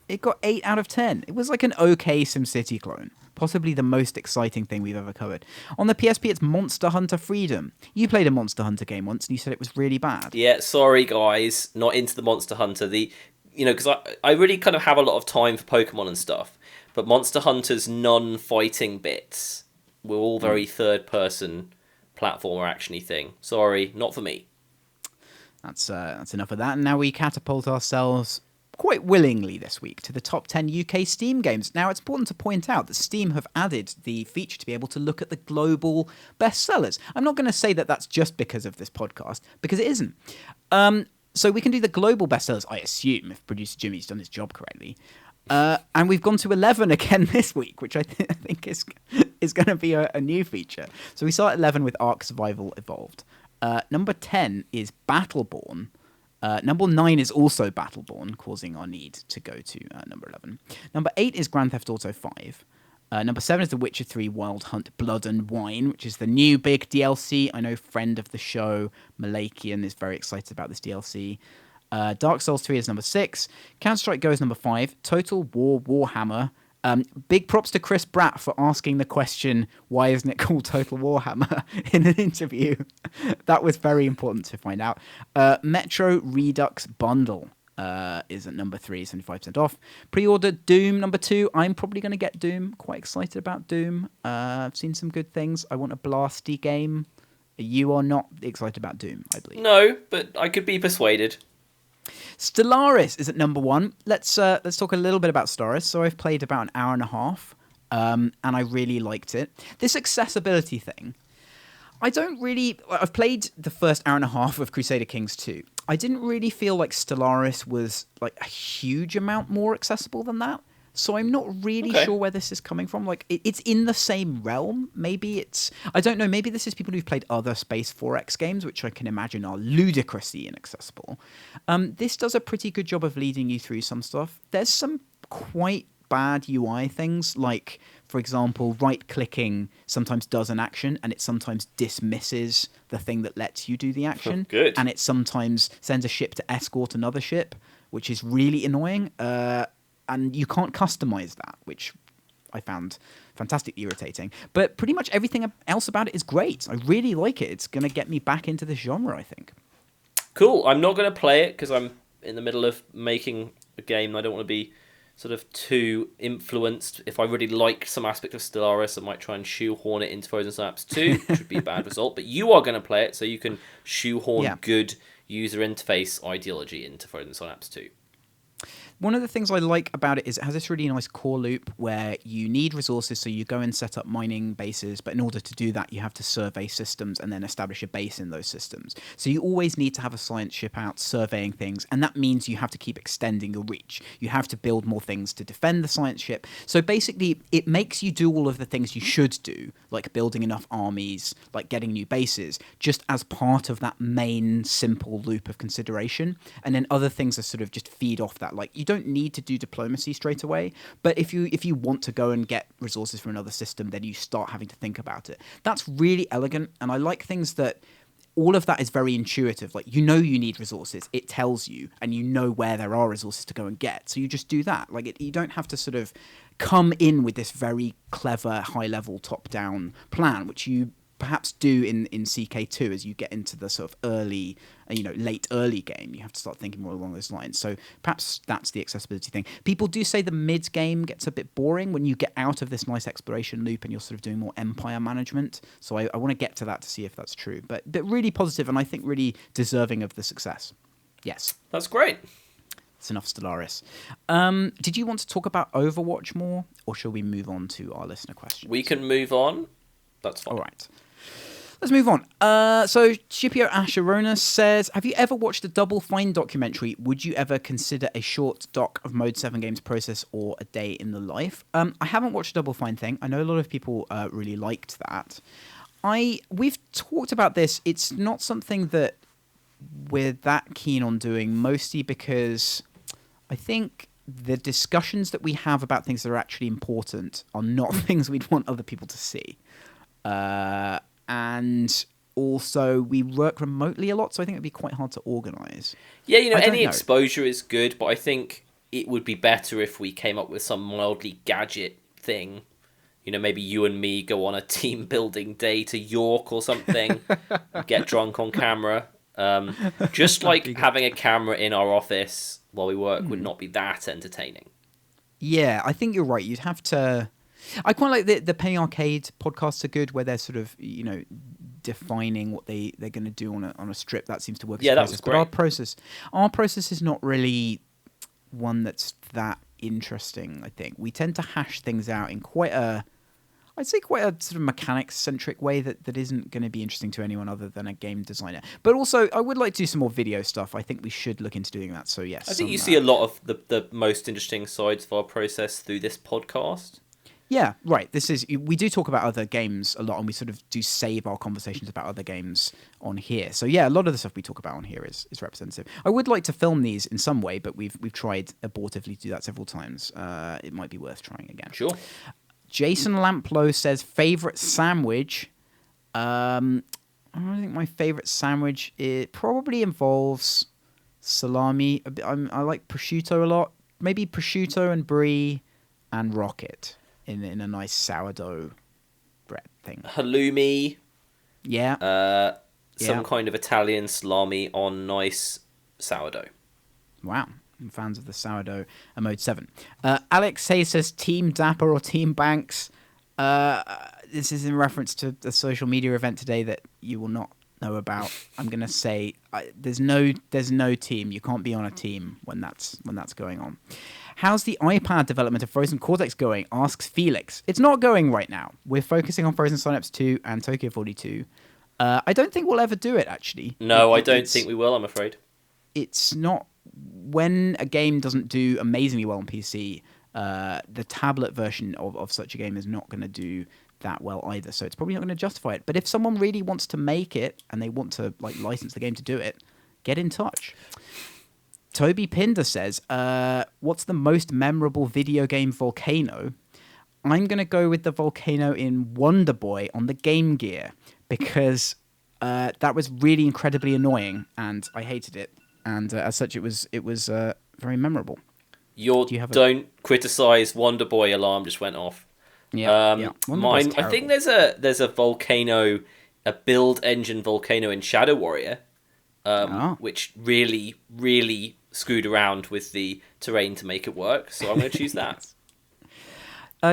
It got 8 out of 10. It was like an okay SimCity clone. Possibly the most exciting thing we've ever covered. On the PSP, it's Monster Hunter Freedom. You played a Monster Hunter game once, and you said it was really bad. Yeah, sorry guys, not into the Monster Hunter. Because I really kind of have a lot of time for Pokemon and stuff, but Monster Hunter's non-fighting bits were all very third-person platformer actiony thing. Sorry, not for me. That's enough of that. And now we catapult ourselves quite willingly this week to the top 10 UK Steam games. Now, it's important to point out that Steam have added the feature to be able to look at the global bestsellers. I'm not going to say that that's just because of this podcast, because it isn't. So we can do the global bestsellers, I assume, if producer Jimmy's done his job correctly. And we've gone to 11 again this week, which I think is going to be a new feature. So we start at 11 with Ark Survival Evolved. Number 10 is Battleborn. Number 9 is also Battleborn, causing our need to go to number 11. Number 8 is Grand Theft Auto 5. Number 7 is The Witcher 3 Wild Hunt Blood and Wine, which is the new big DLC. I know friend of the show, Malakian, is very excited about this DLC. Dark Souls 3 is number 6. Counter-Strike Go is number 5. Total War Warhammer. Big props to Chris Pratt for asking the question, why isn't it called Total Warhammer, in an interview. That was very important to find out. Metro Redux Bundle is at number 3, 75% off. Pre-order Doom number 2. I'm probably going to get Doom. Quite excited about Doom. I've seen some good things. I want a blasty game. You are not excited about Doom, I believe. No, but I could be persuaded. Stellaris is at number 1. Let's talk a little bit about Stellaris. So I've played about an hour and a half, and I really liked it. This accessibility thing, I've played the first hour and a half of Crusader Kings 2. I didn't really feel like Stellaris was like a huge amount more accessible than that. So I'm not really sure where this is coming from. Like, it's in the same realm. Maybe I don't know, maybe this is people who've played other Space 4X games, which I can imagine are ludicrously inaccessible. This does a pretty good job of leading you through some stuff. There's some quite bad UI things, like, for example, right-clicking sometimes does an action, and it sometimes dismisses the thing that lets you do the action. Good. And it sometimes sends a ship to escort another ship, which is really annoying. And you can't customize that, which I found fantastically irritating. But pretty much everything else about it is great. I really like it. It's going to get me back into this genre, I think. Cool. I'm not going to play it because I'm in the middle of making a game. I don't want to be sort of too influenced. If I really like some aspect of Stellaris, I might try and shoehorn it into Frozen Synapse 2, which would be a bad result. But you are going to play it, so you can shoehorn good user interface ideology into Frozen Synapse 2. One of the things I like about it is it has this really nice core loop where you need resources, so you go and set up mining bases, but in order to do that, you have to survey systems and then establish a base in those systems. So you always need to have a science ship out surveying things, and that means you have to keep extending your reach. You have to build more things to defend the science ship. So basically, it makes you do all of the things you should do, like building enough armies, like getting new bases, just as part of that main simple loop of consideration. And then other things are sort of just feed off that. Like, you don't need to do diplomacy straight away, but if you want to go and get resources from another system, then you start having to think about it. That's really elegant, and I like things that all of that is very intuitive. Like, you need resources, it tells you, and you know where there are resources to go and get, so you just do that. Like, you don't have to sort of come in with this very clever high-level top-down plan, which you perhaps do in CK2 as you get into the sort of early, late early game. You have to start thinking more along those lines. So perhaps that's the accessibility thing. People do say the mid game gets a bit boring when you get out of this nice exploration loop and you're sort of doing more empire management. So I want to get to that to see if that's true. But really positive, and I think really deserving of the success. Yes. That's great. That's enough Stellaris. Did you want to talk about Overwatch more, or shall we move on to our listener questions? We can move on. That's fine. All right. Let's move on. So Scipio Asheronis says, have you ever watched the Double Fine documentary? Would you ever consider a short doc of Mode 7 Games process or a day in the life? I haven't watched the Double Fine thing. I know a lot of people really liked that. We've talked about this. It's not something that we're that keen on doing, mostly because I think the discussions that we have about things that are actually important are not things we'd want other people to see. And also, we work remotely a lot, so I think it'd be quite hard to organise. Yeah, any exposure is good, but I think it would be better if we came up with some mildly gadget thing. Maybe you and me go on a team building day to York or something, get drunk on camera. Just like having a camera in our office while we work would not be that entertaining. Yeah, I think you're right. You'd have to... I quite like the Penny Arcade podcasts are good, where they're sort of, defining what they're going to do on a strip. That seems to work. Yeah, that was great. But our process is not really one that's that interesting, I think. We tend to hash things out in quite a sort of mechanics-centric way that isn't going to be interesting to anyone other than a game designer. But also, I would like to do some more video stuff. I think we should look into doing that, so yes. I think you see a lot of the most interesting sides of our process through this podcast. Yeah, right. We do talk about other games a lot, and we sort of do save our conversations about other games on here. So yeah, a lot of the stuff we talk about on here is representative. I would like to film these in some way, but we've tried abortively to do that several times. It might be worth trying again. Sure. Jason Lamplow says, favorite sandwich. I think my favorite sandwich, it probably involves salami. I like prosciutto a lot. Maybe prosciutto and brie and rocket. In a nice sourdough bread thing. Halloumi. Yeah. Some kind of Italian salami on nice sourdough. Wow. I'm fans of the sourdough and Mode 7. Alex Hayes says Team Dapper or Team Banks. This is in reference to a social media event today that you will not know about. I'm going to say there's no team. You can't be on a team when that's going on. How's the iPad development of Frozen Cortex going? Asks Felix. It's not going right now. We're focusing on Frozen Synapse 2 and Tokyo 42. I don't think we'll ever do it, actually. No, I don't think we will, I'm afraid. It's not... When a game doesn't do amazingly well on PC, the tablet version of such a game is not going to do that well either, so it's probably not going to justify it. But if someone really wants to make it, and they want to license the game to do it, get in touch. Toby Pinder says, what's the most memorable video game volcano? I'm going to go with the volcano in Wonder Boy on the Game Gear, because that was really incredibly annoying, and I hated it. And as such, it was very memorable. Don't criticize Wonder Boy alarm just went off. Yeah, mine. I think there's a volcano, a build engine volcano in Shadow Warrior. which really, really screwed around with the terrain to make it work. So I'm going to choose that.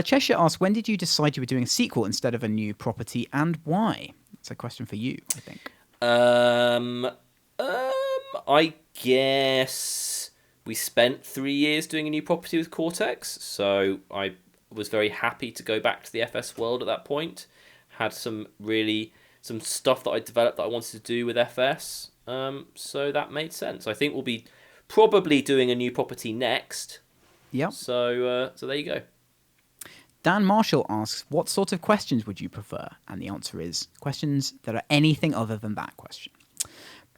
Cheshire asks, when did you decide you were doing a sequel instead of a new property, and why? It's a question for you, I think. I guess we spent 3 years doing a new property with Cortex, so I was very happy to go back to the FS world at that point. Had some stuff that I developed that I wanted to do with FS, so that made sense. I think we'll be probably doing a new property next. Yep. So there you go. Dan Marshall asks, what sort of questions would you prefer? And the answer is questions that are anything other than that question.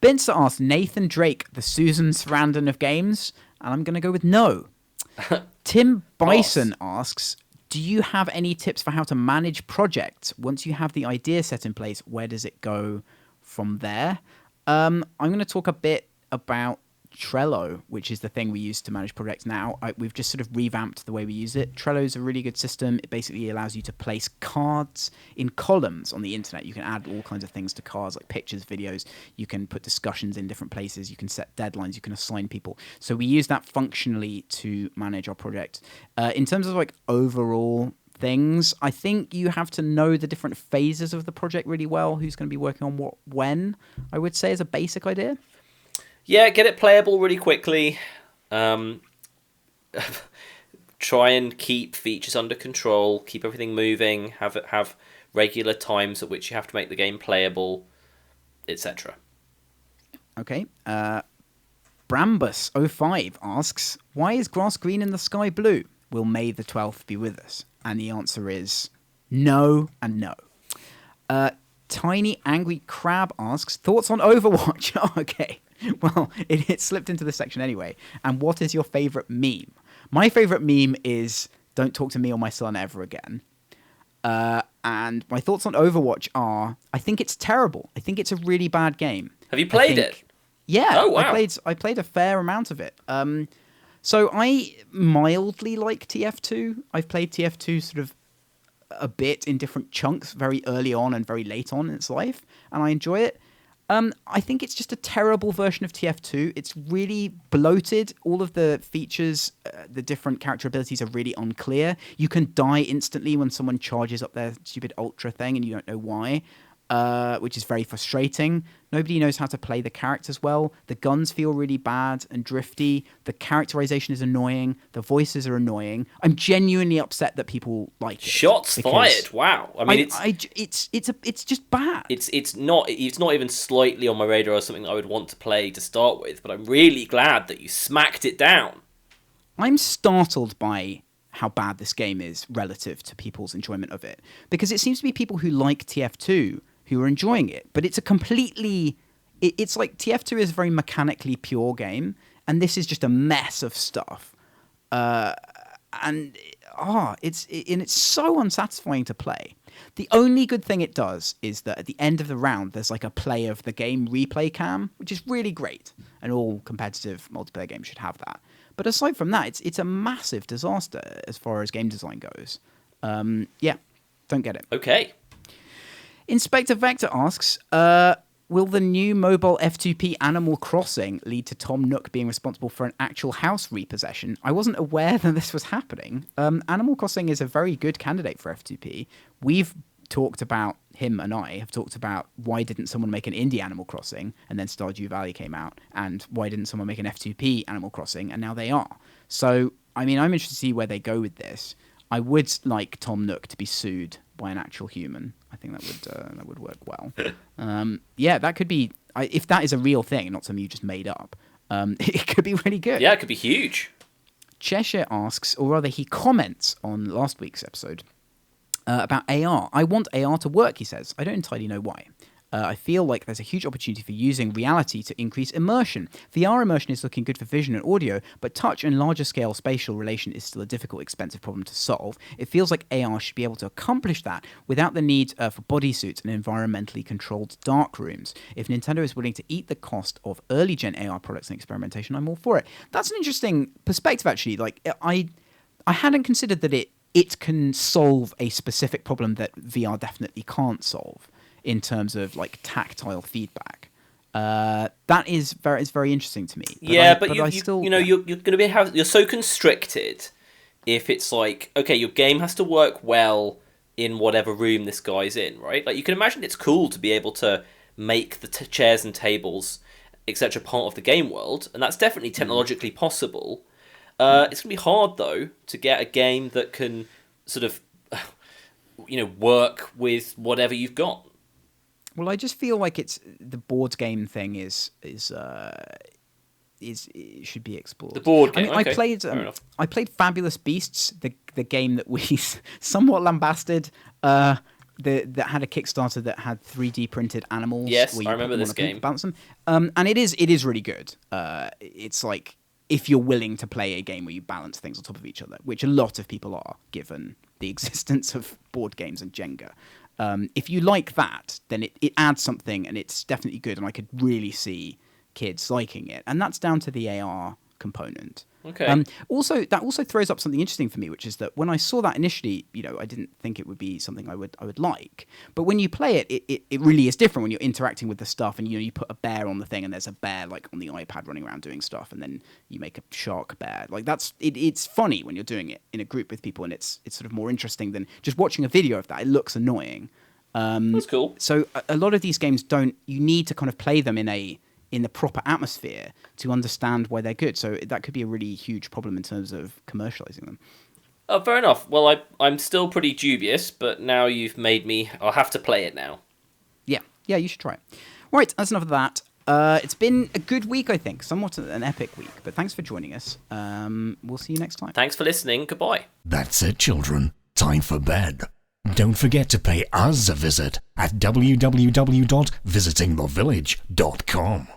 Binster asks, Nathan Drake, the Susan Sarandon of games? And I'm going to go with no. Tim Bison asks, do you have any tips for how to manage projects? Once you have the idea set in place, where does it go from there? I'm going to talk a bit about Trello, which is the thing we use to manage projects now. We've just sort of revamped the way we use it. Trello is a really good system. It basically allows you to place cards in columns on the internet. You can add all kinds of things to cards, like pictures, videos. You can put discussions in different places. You can set deadlines. You can assign people. So we use that functionally to manage our project. In terms of like overall things, I think you have to know the different phases of the project really well. Who's going to be working on what when, I would say, is a basic idea. Yeah, get it playable really quickly. Try and keep features under control. Keep everything moving. Have regular times at which you have to make the game playable, etc. Okay. Brambus05 asks, why is grass green and the sky blue? Will May the 12th be with us? And the answer is no and no. Tiny Angry Crab asks, thoughts on Overwatch? Okay. Well, it slipped into this section anyway. And what is your favourite meme? My favourite meme is don't talk to me or my son ever again. And my thoughts on Overwatch are, I think it's terrible. I think it's a really bad game. Have you played it? Yeah. Oh, wow. I played a fair amount of it. So I mildly like TF2. I've played TF2 sort of a bit in different chunks, very early on and very late on in its life, and I enjoy it. I think it's just a terrible version of TF2. It's really bloated. All of the features, the different character abilities are really unclear. You can die instantly when someone charges up their stupid ultra thing and you don't know why, which is very frustrating. Nobody knows how to play the characters well. The guns feel really bad and drifty. The characterization is annoying. The voices are annoying. I'm genuinely upset that people like it. Shots fired! Wow. I mean, it's just bad. It's not even slightly on my radar or something that I would want to play to start with. But I'm really glad that you smacked it down. I'm startled by how bad this game is relative to people's enjoyment of it, because it seems to be people who like TF2 who are enjoying it, but it's a completely... It's like TF2 is a very mechanically pure game, and this is just a mess of stuff. It's so unsatisfying to play. The only good thing it does is that at the end of the round, there's like a play of the game replay cam, which is really great, and all competitive multiplayer games should have that. But aside from that, it's a massive disaster as far as game design goes. Don't get it. Okay. Inspector Vector asks, will the new mobile F2P Animal Crossing lead to Tom Nook being responsible for an actual house repossession? I wasn't aware that this was happening. Animal Crossing is a very good candidate for F2P. We've talked about, him and I have talked about, why didn't someone make an indie Animal Crossing, and then Stardew Valley came out, and why didn't someone make an F2P Animal Crossing, and now they are. So, I mean, I'm interested to see where they go with this. I would like Tom Nook to be sued by an actual human. I think that would work well. That could be, if that is a real thing, not something you just made up, it could be really good. Yeah, it could be huge. Cheshire asks, or rather he comments on last week's episode about AR. I want AR to work, he says. I don't entirely know why. I feel like there's a huge opportunity for using reality to increase immersion. VR immersion is looking good for vision and audio, but touch and larger scale spatial relation is still a difficult, expensive problem to solve. It feels like AR should be able to accomplish that without the need for bodysuits and environmentally controlled dark rooms. If Nintendo is willing to eat the cost of early gen AR products and experimentation, I'm all for it. That's an interesting perspective, actually. Like, I hadn't considered that it can solve a specific problem that VR definitely can't solve, in terms of like tactile feedback. That is very interesting to me. But I still, you're going to be you're so constricted if it's like, okay, your game has to work well in whatever room this guy's in, right? Like, you can imagine it's cool to be able to make the chairs and tables, etc., part of the game world, and that's definitely technologically possible. It's going to be hard, though, to get a game that can sort of, work with whatever you've got. Well, I just feel like it's the board game thing is it should be explored. The board game. I mean, Okay. I played Fabulous Beasts, the game that we somewhat lambasted. That had a Kickstarter that had 3D printed animals. Yes, I remember this game. Balance them. And it is really good. It's like, if you're willing to play a game where you balance things on top of each other, which a lot of people are, given the existence of board games and Jenga. If you like that, then it adds something, and it's definitely good, and I could really see kids liking it. And that's down to the AR component. Okay. That also throws up something interesting for me, which is that when I saw that initially, I didn't think it would be something I would like. But when you play it, it really is different when you're interacting with the stuff, and you put a bear on the thing, and there's a bear like on the iPad running around doing stuff, and then you make a shark bear. Like, it's funny when you're doing it in a group with people, and it's sort of more interesting than just watching a video of that. It looks annoying. That's cool. So a lot of these games you need to kind of play them in the proper atmosphere to understand why they're good. So that could be a really huge problem in terms of commercializing them. Oh, fair enough. Well, I'm still pretty dubious, but now you've made me... I'll have to play it now. Yeah, you should try it. Right, that's enough of that. It's been a good week, I think. Somewhat an epic week. But thanks for joining us. We'll see you next time. Thanks for listening. Goodbye. That's it, children. Time for bed. Don't forget to pay us a visit at www.visitingthevillage.com.